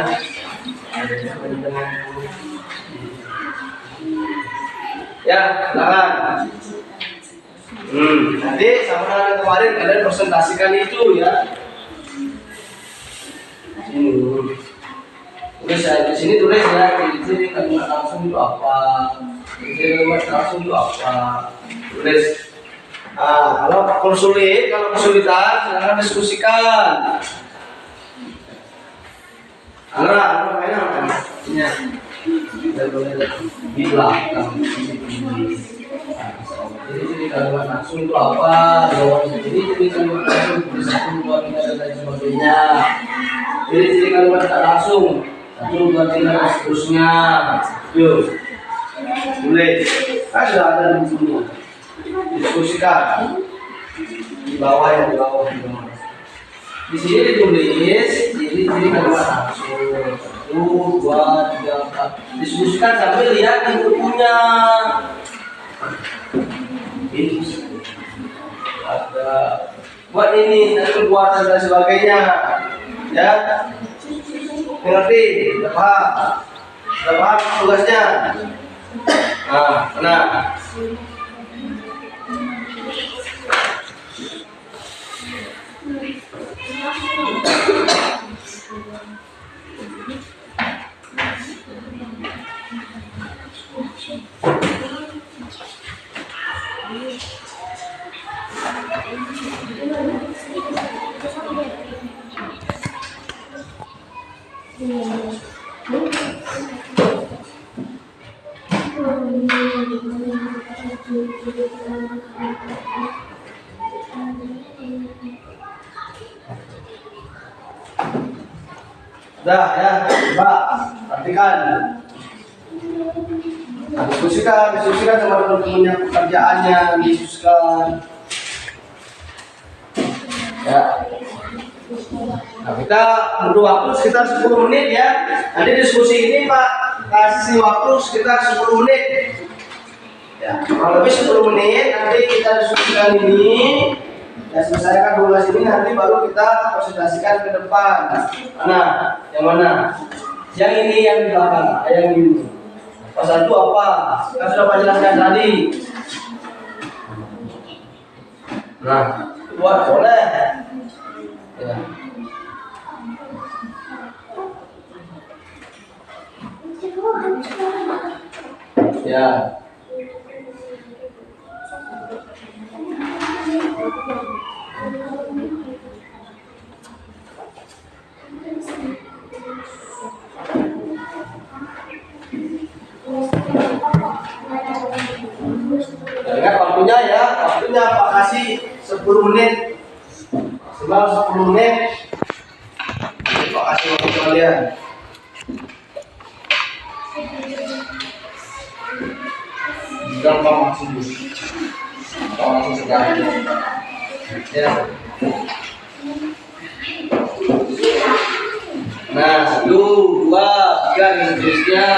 Ya, silakan. Nanti sama dengan kemarin kalian presentasikan itu ya. Tulis di sini tulis ya, ini kalimat langsung itu apa, ini kalimat langsung itu apa, tulis. Kalau sulit, kalau kesulitan, silahkan diskusikan. Di belakang. Jadi kalimat langsung itu apa? Jadi kalimat langsung itu 1, 2, 3 dan lain sebagainya. Jadi kalimat tak langsung 1, 2, 3 dan seterusnya. Yuk, tulis. Kan sudah ada di sini. Diskusikan di bawah ya, di bawah. Di sini ditulis ciri kalimat langsung 1, 2, 3, 4. Diskusikan sambil lihat di bukunya. Ini ada buat ini dan perbuatan dan sebagainya ya, mengerti? Sudah paham tugasnya? Nah, Sudah ya, coba perhatikan. Diskusikan sama teman-temannya pekerjaannya, diskusikan. Ya. Nah, kita butuh waktu sekitar 10 menit ya. Nanti diskusi ini Pak kasih waktu sekitar 10 menit. Ya, kurang lebih 10 menit nanti kita diskusikan ini. Ya, selesaikan tugas ini nanti baru kita presentasikan ke depan. Mana? Yang mana? Yang ini yang di belakang, yang ini. Pasal itu apa? Kita sudah Pak jelaskan tadi. Nah, buat boleh. Ya. Ya. Ingat waktunya ya, waktunya Pak kasih 10 menit. Maksimal 10 menit. Pak kasih waktu kalian. Gampang maksudnya. Langsung sekali. Ya. Nah, 1, 2, 3 dan terusnya.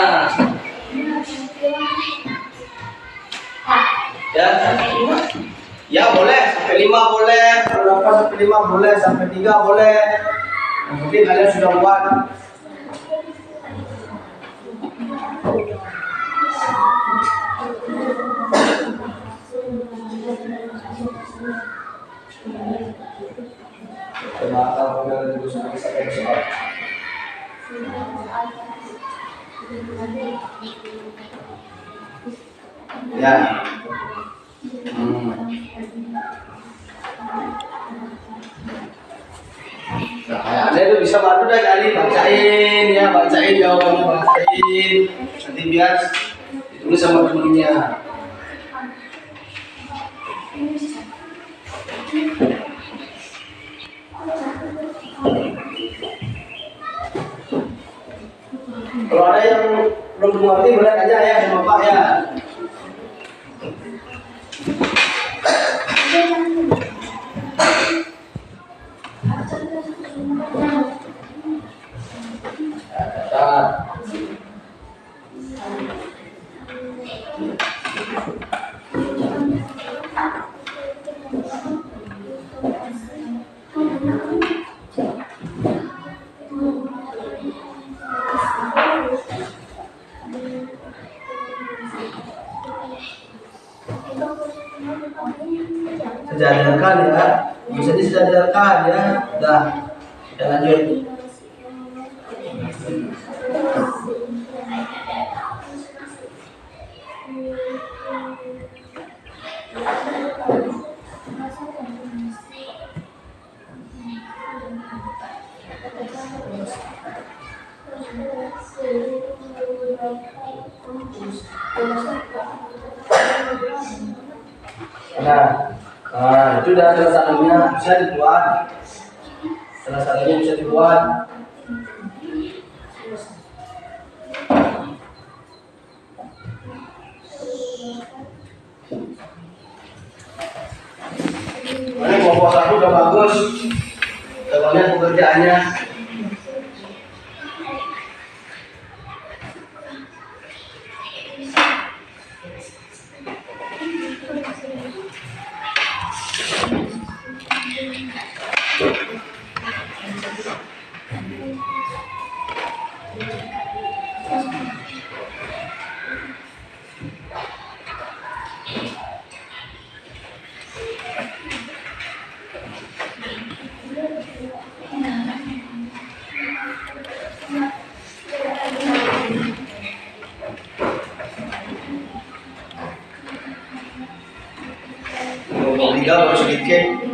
Ya. Ya boleh, sampai 5 boleh, berapa sampai 5 boleh, sampai 3 boleh. Yang penting kalian sudah buat. Ya. Nah, Anda itu bisa bantu dah kali bacain ya, bacain jawabannya, bacain. Nanti biar ditulis sama temennya. Kalau ada yang belum mengerti boleh tanya ya sama Pak ya. Sejajarkan ya, bisa disejajarkan ya. Dah, kita lanjut. Nah, itu udah salah satunya bisa dibuat. Salah satunya bisa dibuat. Ini kelompok 1 udah bagus. Kita lihat pekerjaannya. sedikit.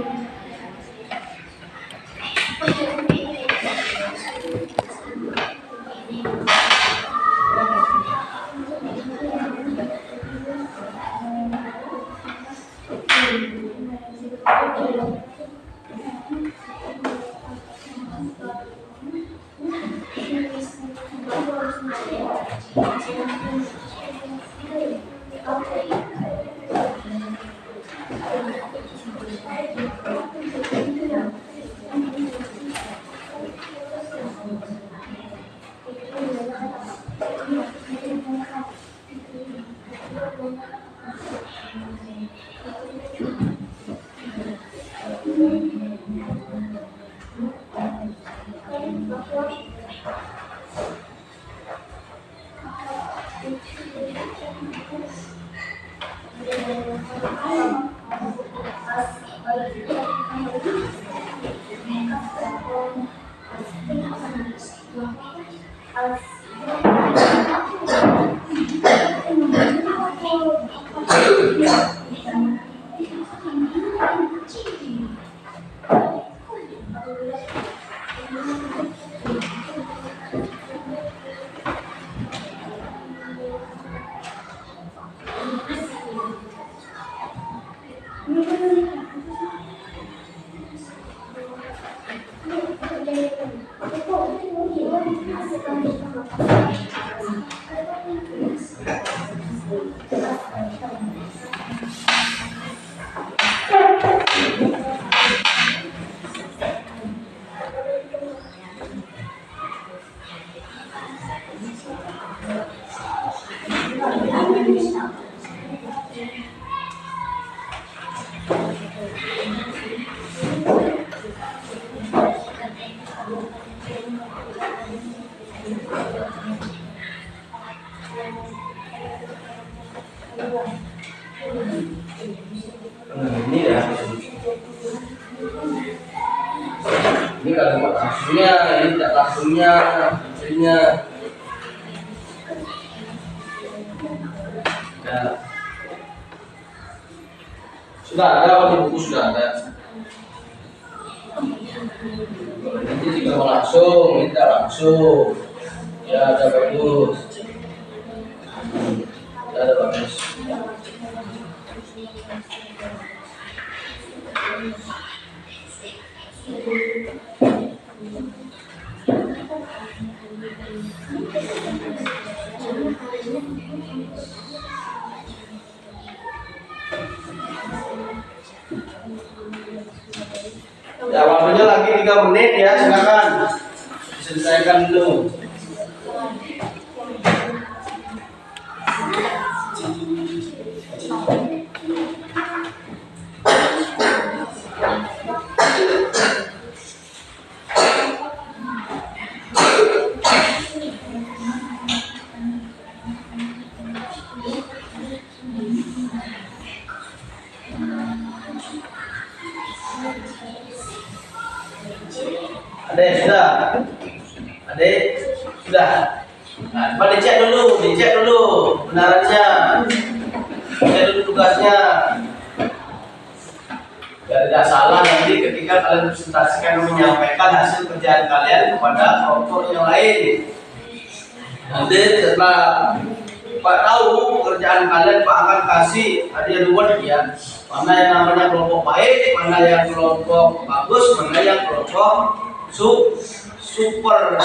Ini ya. Ini kalimat langsungnya, ini tidak langsungnya, hasilnya. Ya. Sudah ada kalau di buku sudah ada. Ini juga langsung, ini tidak langsung. Ya ada bagus. Ya ada bagus. Ya, waktunya lagi 3 menit ya, silakan diselesaikan dulu. Adek sudah, adek sudah. Nah, coba dicek dulu kebenarannya, cek dulu tugasnya. Biar tidak salah nanti ketika kalian presentasikan menyampaikan hasil kerjaan kalian kepada kelompok yang lain. Nanti setelah Pak tahu pekerjaan kalian, Pak akan kasih hadiah reward ya. Mana yang namanya kelompok baik, mana yang kelompok bagus, mana yang kelompok super.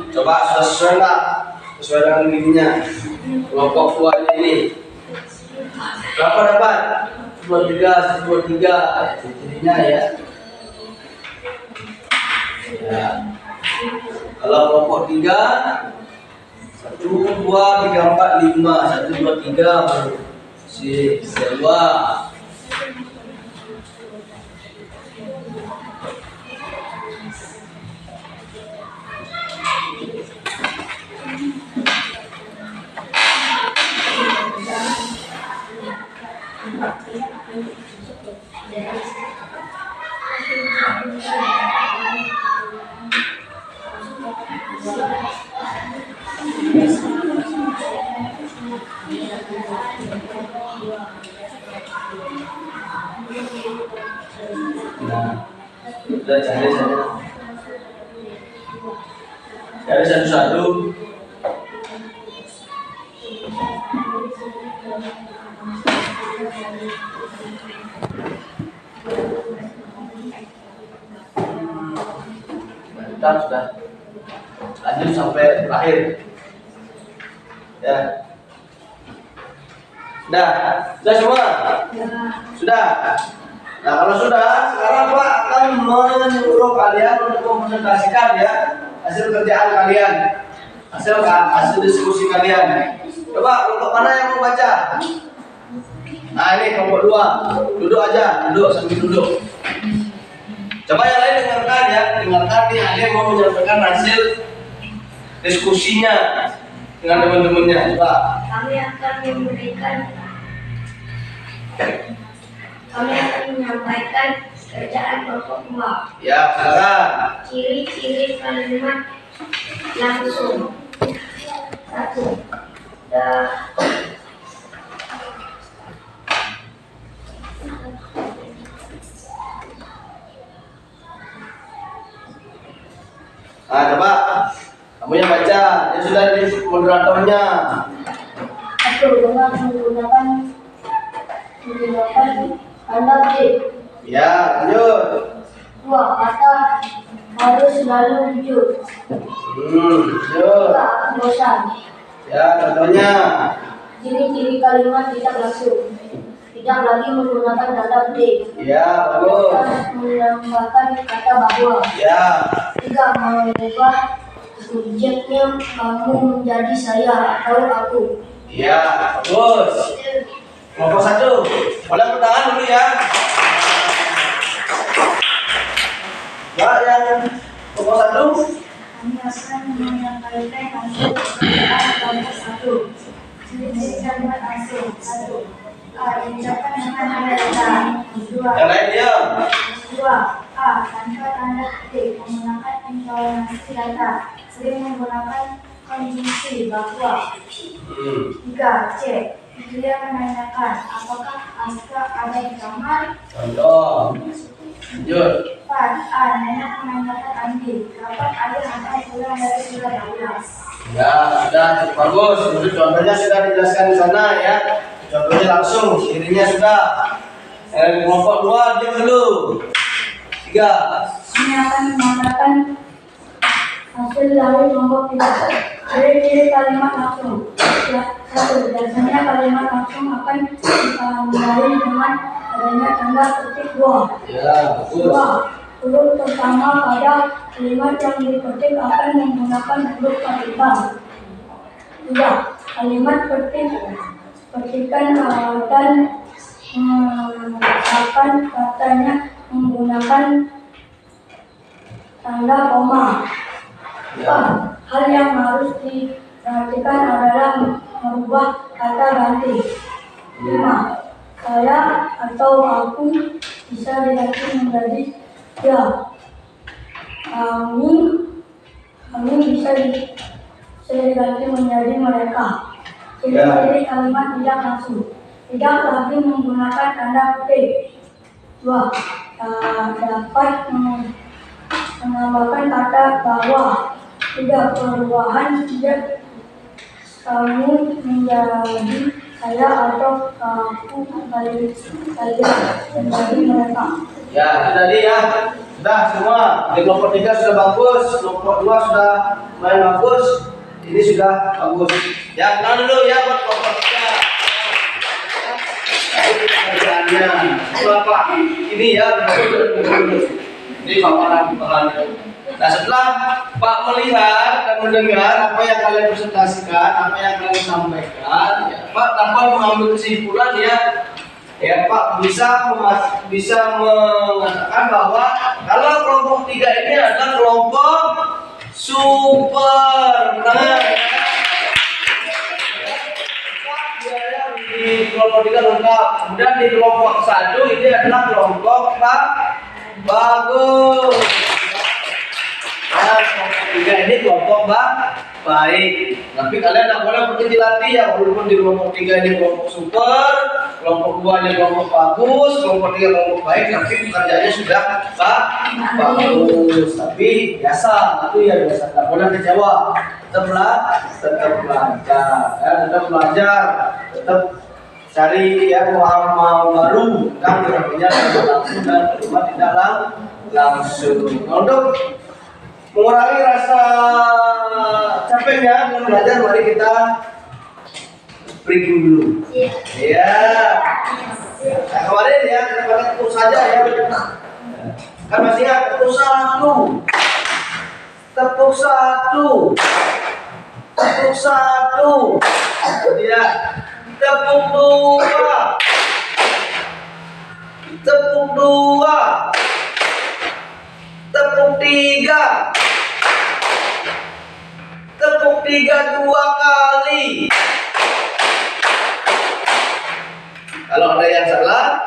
Coba sesuai nggak? Sesuai dengan dirinya. Kelompok tuanya ini berapa dapat? 23, 23 cirinya ya. Ya. Kalau kelompok 3 1, 2, 3, 4, 5 1, 2, 3 baru si kedua. Nah, sudah cari sana. Cari satu-satu. Mantap sudah. Lanjut sampai terakhir. Ya. Sudah semua? Sudah. Nah, kalau sudah, sekarang Pak akan menyuruh kalian untuk mempresentasikan ya hasil kerjaan kalian, hasil diskusi kalian. Coba kelompok mana yang mau baca? Nah, ini kelompok 2. Duduk aja, sambil duduk. Coba yang lain dengarkan ya, dengarkan nih ada yang mau menyampaikan hasil diskusinya dengan teman-temannya. Coba. Kami akan menyampaikan kerjaan kelompok 2. Ya, silakan. Ciri-ciri kalimat langsung. 1. Nah, coba kamu yang baca, ya sudah di moderatornya. Dengan menggunakan tanda petik. Ya, lanjut. 2. Kata harus selalu jujur. Lanjut. 3. Bosan. Ya, contohnya. Ciri-ciri kalimat tidak langsung. Tidak lagi menggunakan tanda petik. Ya, bagus. Menambahkan kata bahwa. Ya. 3. Mengubah subjeknya kamu menjadi saya atau aku. Ya, bagus. Kelompok 1. Boleh bertangan dulu ya. Ya, yang kelompok 1. Kami akan menyampaikan hasil kerjaan kelompok 1. Ciri-ciri kalimat langsung. 1. A. Diucapkan dengan tanda kata. 2. Yang lain diam. 2. A. Tanpa tanda petik, menggunakan intonasi data, sering menggunakan konjungsi bahwa. 3. C. Dia menanyakan apakah Aska ada di kamar. Contoh. Lanjut. 4. A. Nenek menanyakan Andi kapan ayah akan pulang dari Surabaya. Ya, sudah bagus. Untuk contohnya sudah dijelaskan di sana ya. Contohnya langsung, cirinya sudah. Kelompok 2 diam dulu. 3. Kami akan mengatakan hasil dari kelompok 3. Ciri-ciri kalimat langsung. 1. Biasanya kalimat langsung akan ditandai dengan adanya tanda petik buah. Ya, bagus. 2. Huruf pertama pada kalimat yang dipetik akan menggunakan huruf ketiga. 3. Kalimat petikan dan mengucapkan katanya menggunakan tanda koma. 4. Hal yang harus diperhatikan adalah merubah kata ganti. 5. Saya atau aku bisa diganti menjadi ya. Kami bisa diganti menjadi mereka. Ciri-ciri kalimat tidak langsung. Tidak lagi menggunakan tanda petik. 2. Dapat menambahkan kata bahwa. 3. Perubahan sejak kamu menjadi saya atau aku kembali saja menjadi mereka. Ya, itu tadi ya. Sudah semua. Di kelompok 3 sudah bagus, kelompok 2 sudah main bagus. ini sudah bagus. Ya, tahan dulu ya buat kelompok 3. Ini pekerjaannya. Bapak, ini ya. Ini paparan-paparannya. Nah, setelah Pak melihat dan mendengar apa yang kalian presentasikan, apa yang kalian sampaikan, ya, Pak tanpa mengambil kesimpulan ya Pak bisa mengatakan bahwa kalau kelompok 3 ini adalah kelompok super. Nah, di kelompok 3 lengkap. Kemudian di kelompok 1 ini adalah kelompok bagus. Nah, kelompok 3 ini kelompok baik. Tapi kalian tidak boleh berkecil hati ya, walaupun di kelompok 3 ini kelompok super, kelompok 2 ini kelompok bagus, kelompok 3 kelompok baik, tapi pekerjaannya sudah bagus. Tapi biasa, itu ya biasa. Tidak boleh kecewa. Tetap belajar, ya, tetap cari ya pemahaman baru dan namanya langsung dan terima tidak langsung. Untuk mengurangi rasa capeknya dengan belajar, mari kita break dulu. Ya. Nah, kemarin ya kita pakai tepuk saja ya. Kan masih ingat tepuk 1, tepuk 1, tepuk 1, tidak, tepuk 2, tepuk 2, tepuk 3, tepuk 3 2 kali. Kalau ada yang salah,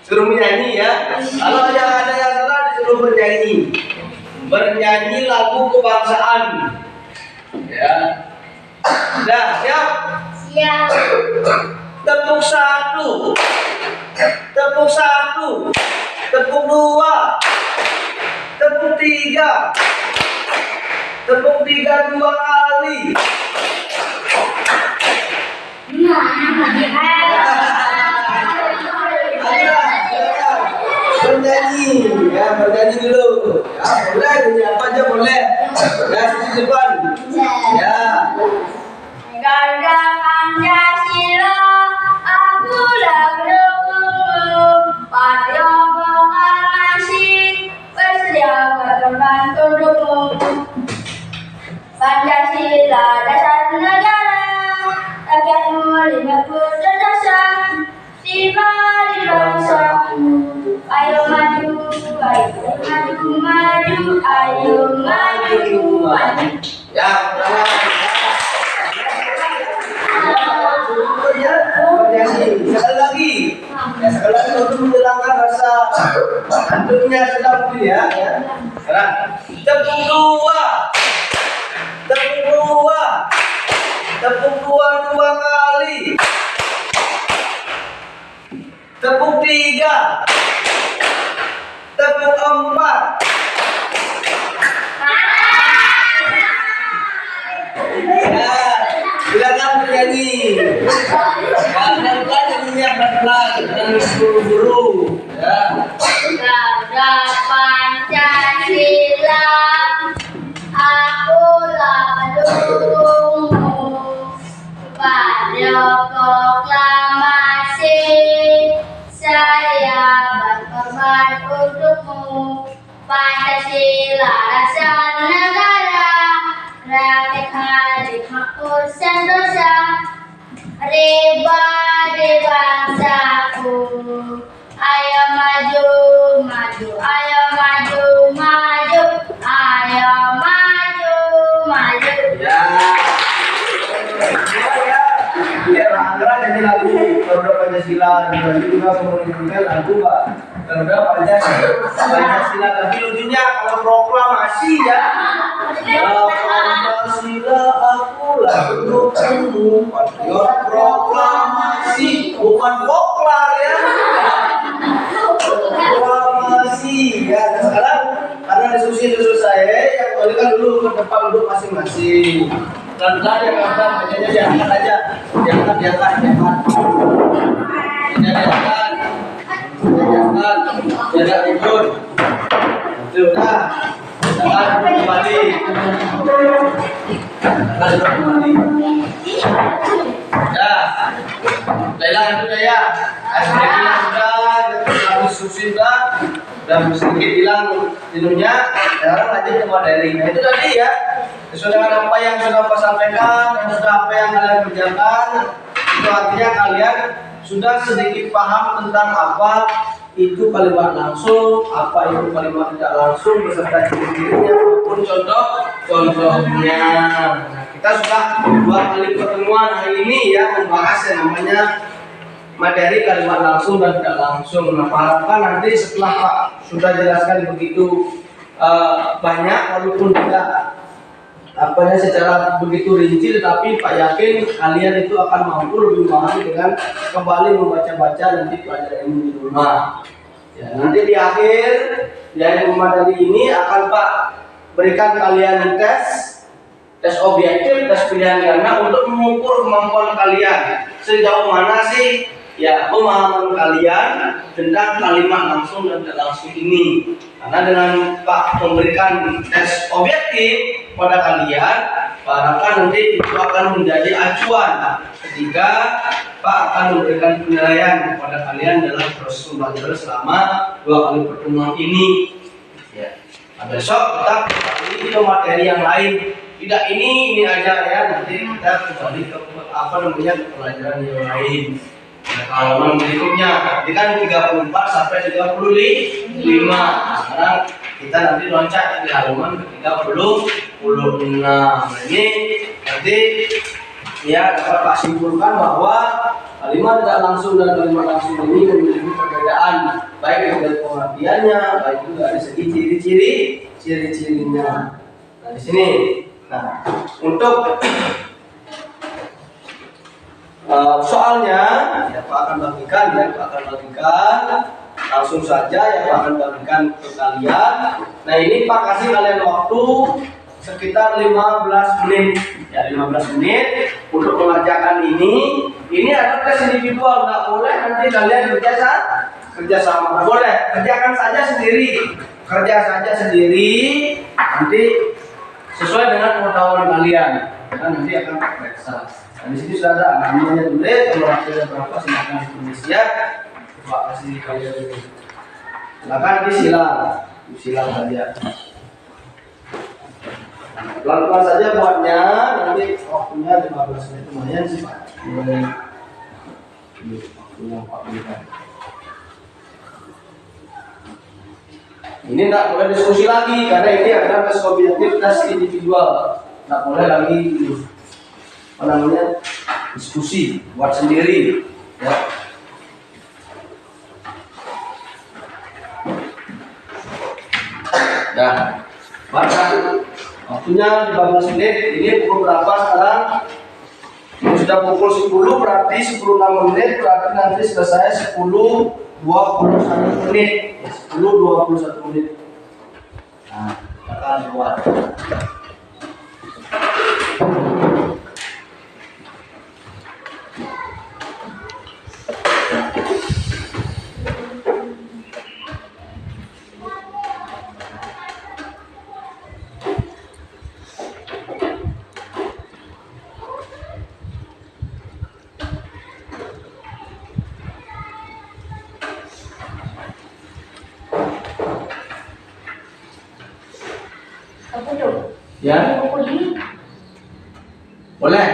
suruh menyanyi ya. Kalau ada yang salah, disuruh bernyanyi lagu kebangsaan. Ya. Sudah siap? Siap. Tepuk 1, tepuk 1, tepuk 2, tepuk 3, tepuk 3 2 kali. Bernyanyi, ya bernyanyi dulu. Ya boleh, nyanyi apa aja boleh. Ya sisi depan. Ya. Ganda Pancasila, akulah pendukung. Patrio proklamasi, bersedia berkorban untukmu. Pancasila dasar negara, rakyatmu 50 dasar. Tiba di bangsamu, ayo maju, ayo maju, maju, ayo maju, maju. Ya, bernyanyi sekali lagi. Ya, sekali lagi untuk menghilangkan rasa antumnya sudah pulih ya. Sekarang tepuk 2, tepuk 2, tepuk 2 2 kali. Tepuk 3, tepuk 4. Ya, silakan bernyanyi. Pelan-pelan nyanyinya, pelan-pelan, jangan buru-buru. Ya. Ganda Pancasila, akulah pendukungmu. Pada proklamasi, saya berkorban untukmu. Pancasila dasar negara, rakyat hadir hak urusan dosa. Riba di bangsaku, ayo maju, maju, ayo maju, maju, ayo maju, maju. Ya. Ya, Andra jadi lagu Garuda Pancasila, juga kemudian lagu Pak Garuda Pancasila. Tapi lucunya kalau proklamasi ya, Pancasila akulah pendukungmu. Patriot proklamasi, bukan poklar ya. Proklamasi ya. Nah, sekarang karena diskusi selesai, yang balikan dulu ke depan duduk masing-masing. Pelan-pelan ya kawan-kawan, bacanya diangkat aja. Diangkat. Jangan ikut. Sudah. Jangan kembali. Silakan sudah kembali. Ya, Laila itu ya. Asbreknya sudah, harus sudah, dan sedikit hilang tidurnya. Sekarang lanjut ke materi. Nah, itu tadi ya. Sesuai dengan apa yang sudah Pak sampaikan dan sudah apa yang kalian kerjakan, itu artinya kalian sudah sedikit paham tentang apa itu kalimat langsung, apa itu kalimat tidak langsung beserta ciri-cirinya maupun contoh-contohnya. Nah, kita sudah 2 kali pertemuan hari ini ya membahas yang namanya materi kalimat langsung dan tidak langsung. Nah, harapkan nanti setelah Pak sudah jelaskan begitu banyak walaupun tidak secara begitu rinci, tetapi Pak yakin kalian itu akan mampu lebih memahami dengan kembali membaca-baca nanti pelajaran ini di rumah. Ya, nanti di akhir dari materi ini akan Pak berikan kalian tes objektif, tes pilihan ganda untuk mengukur kemampuan kalian sejauh mana sih ya pemahaman kalian tentang kalimat langsung dan tidak langsung ini. Karena dengan Pak memberikan tes objektif pada kalian, Pak harapkan nanti itu akan menjadi acuan ketika Pak akan memberikan penilaian kepada kalian dalam proses pembelajaran selama 2 kali pertemuan ini. Ya. Nah, besok kita kembali ke materi yang lain. Tidak ini aja ya. Nanti kita kembali ke pelajaran yang lain. Halaman berikutnya, nanti kan 34 sampai 35. Sekarang kita nanti loncat di halaman ke-36. Nah, ini nanti ya dapat Pak simpulkan bahwa kalimat tidak langsung dan kalimat langsung ini memiliki perbedaan baik dari pengertiannya, baik juga dari segi ciri-cirinya. Nah, di sini. Nah, untuk soalnya ya Pak akan bagikan langsung saja ya Pak akan bagikan ke kalian. Nah, ini Pak kasih kalian waktu sekitar 15 menit ya 15 menit untuk mengerjakan ini. Ini ada tes individual, nggak boleh nanti kalian kerja sama, boleh kerja saja sendiri nanti sesuai dengan pengetahuan kalian dan nanti akan periksa. Nah, di sini sudah ada namanya tulis, kalau hasilnya berapa silakan ditulis ya. Pak kasih kalian ini. Silakan silang saja. Pelan-pelan saja buatnya, nanti waktunya 15 menit lumayan sih Pak. Waktunya 4 menit. Ini tidak boleh diskusi lagi karena ini adalah tes objektif, tes individual. Tidak boleh lagi diskusi buat sendiri ya. Dah baca waktunya 15 menit. Ini pukul berapa sekarang? Sudah pukul 10, berarti 10 menit, berarti nanti selesai 10:21 menit. 10:21 menit. Nah, akan buat. Ya, boleh.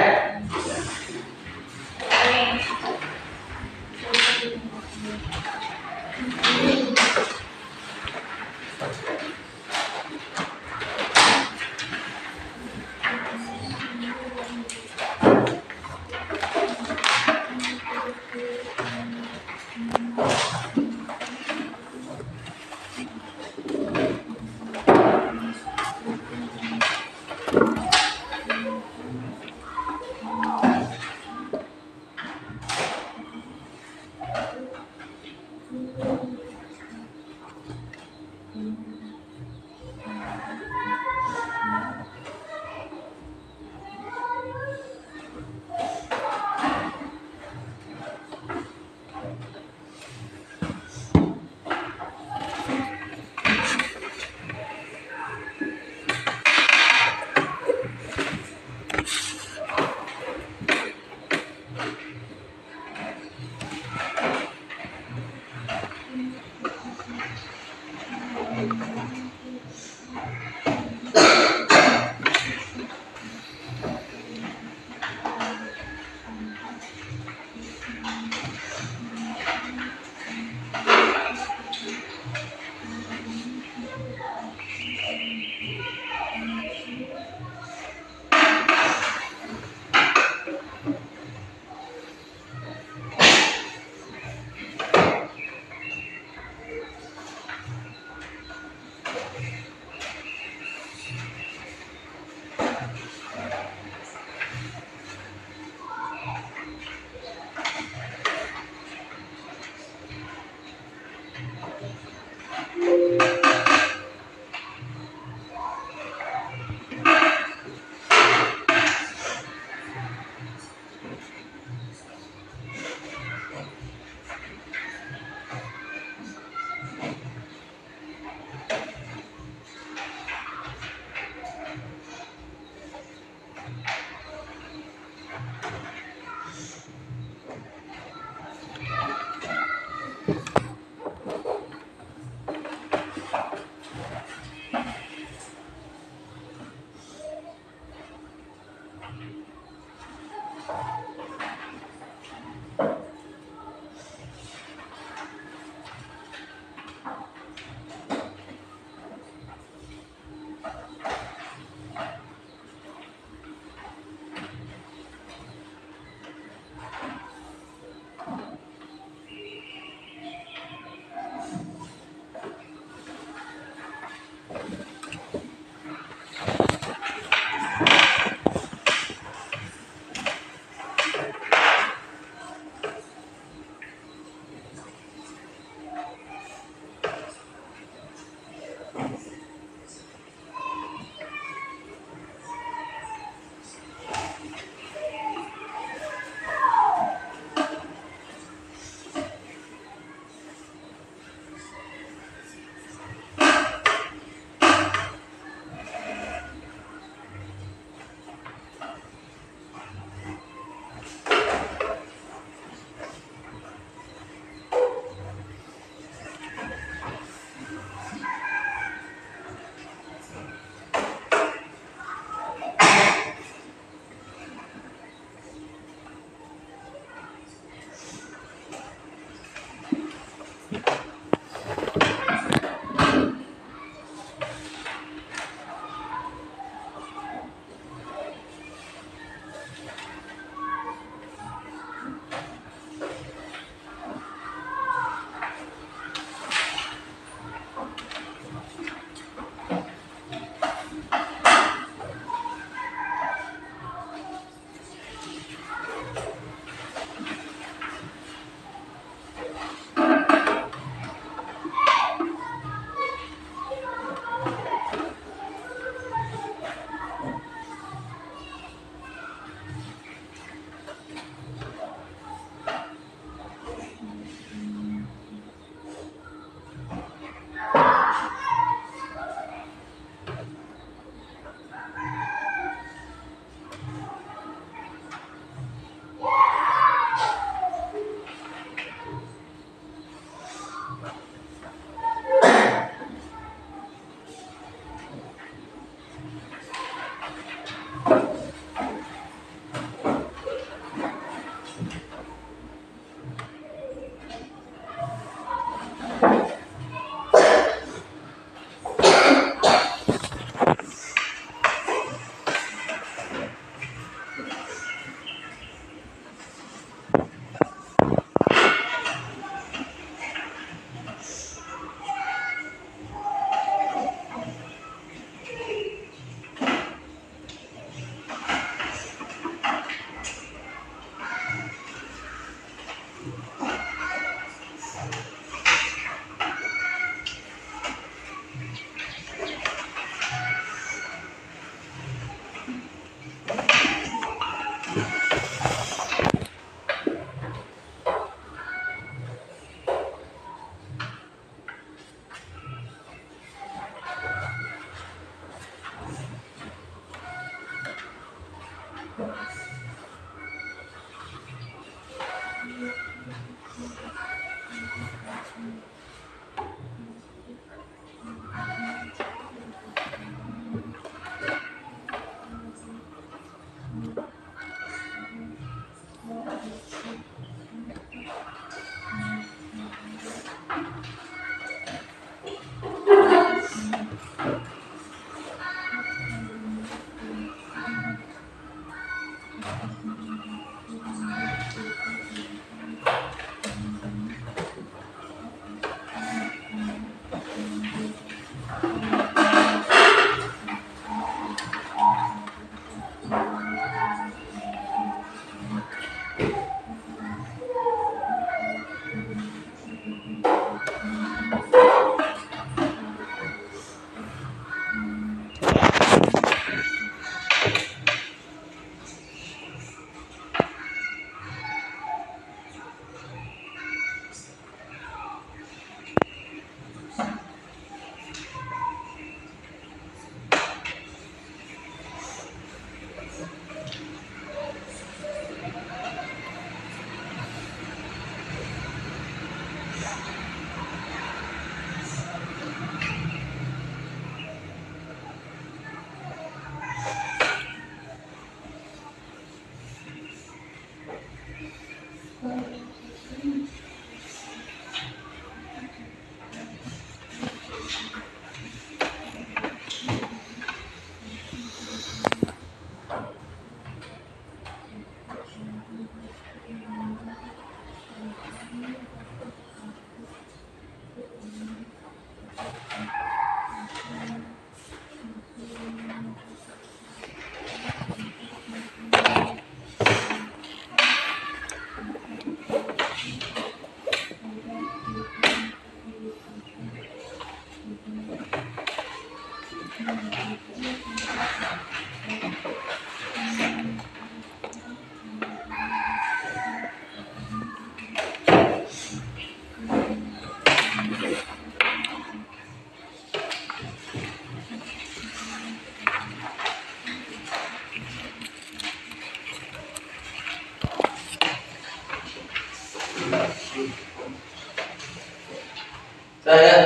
Sudah ya?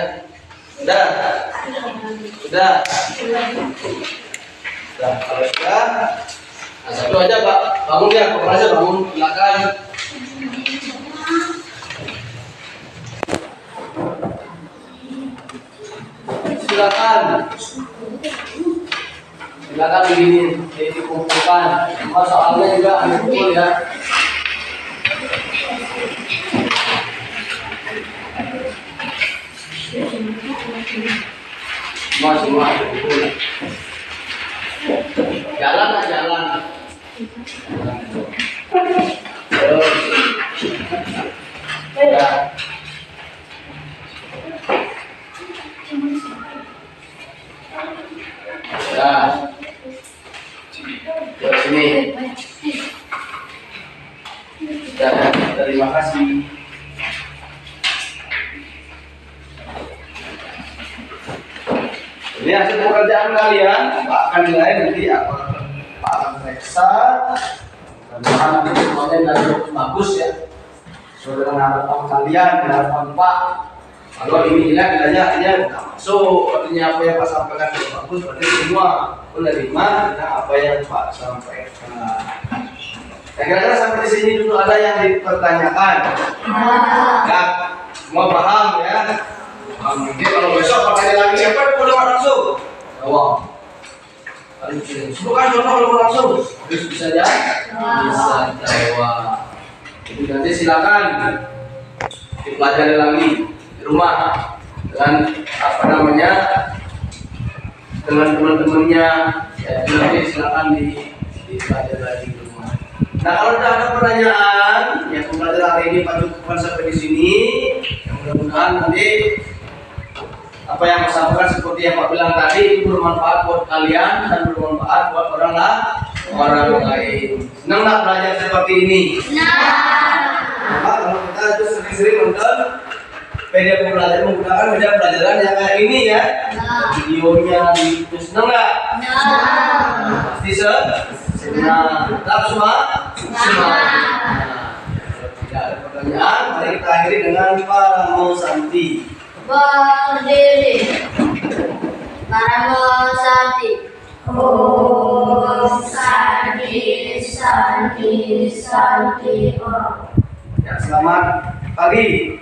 Sudah? Sudah? Sudah, kalau sudah, nah, satu aja Pak, bangun ya, Pak aja bangun, silakan. Silakan. Silakan begini, dikumpulkan. Soalnya juga dikumpul ya. Semua dikumpul. Jalan lah, jalan. Terus. Ya. Ya. Ke sini. Ya, terima kasih. Ini hasil pekerjaan kalian, Pak akan nilai nanti apa? Pak akan periksa. Dan nanti semuanya dari bagus ya. Sesuai dengan harapan kalian, harapan Pak. Kalau ini nilainya nggak masuk, artinya apa yang Pak sampaikan itu bagus, berarti semua menerima apa yang Pak sampaikan. Kira-kira sampai di sini dulu ada yang dipertanyakan? Ya, semua paham ya? Nanti kalau besok pertanyaan lagi siapa udah langsung jawab. Bukan contoh kalau langsung bisa ya? Bisa jawab. Jadi nanti silakan dipelajari lagi di rumah dengan apa namanya dengan teman-temannya ya, nanti silakan dipelajari lagi di rumah. Nah kalau sudah ada pertanyaan ya pembelajaran hari ini Pak cukupkan sampai di sini. Mudah-mudahan nanti apa yang saya sampaikan seperti yang Pak bilang tadi itu bermanfaat buat kalian dan bermanfaat buat orang lain. Senang nggak belajar seperti ini? Nah, kalau kita itu sering-sering nonton media pembelajaran menggunakan media pelajaran yang kayak ini ya, videonya itu senang nggak? Pasti senang. Tetap semua. Kalau tidak ada pertanyaan, mari kita akhiri dengan Paramo Santi. Berdiri. Paramo Santi. Om Santi Santi Santi Om. Ya, selamat pagi.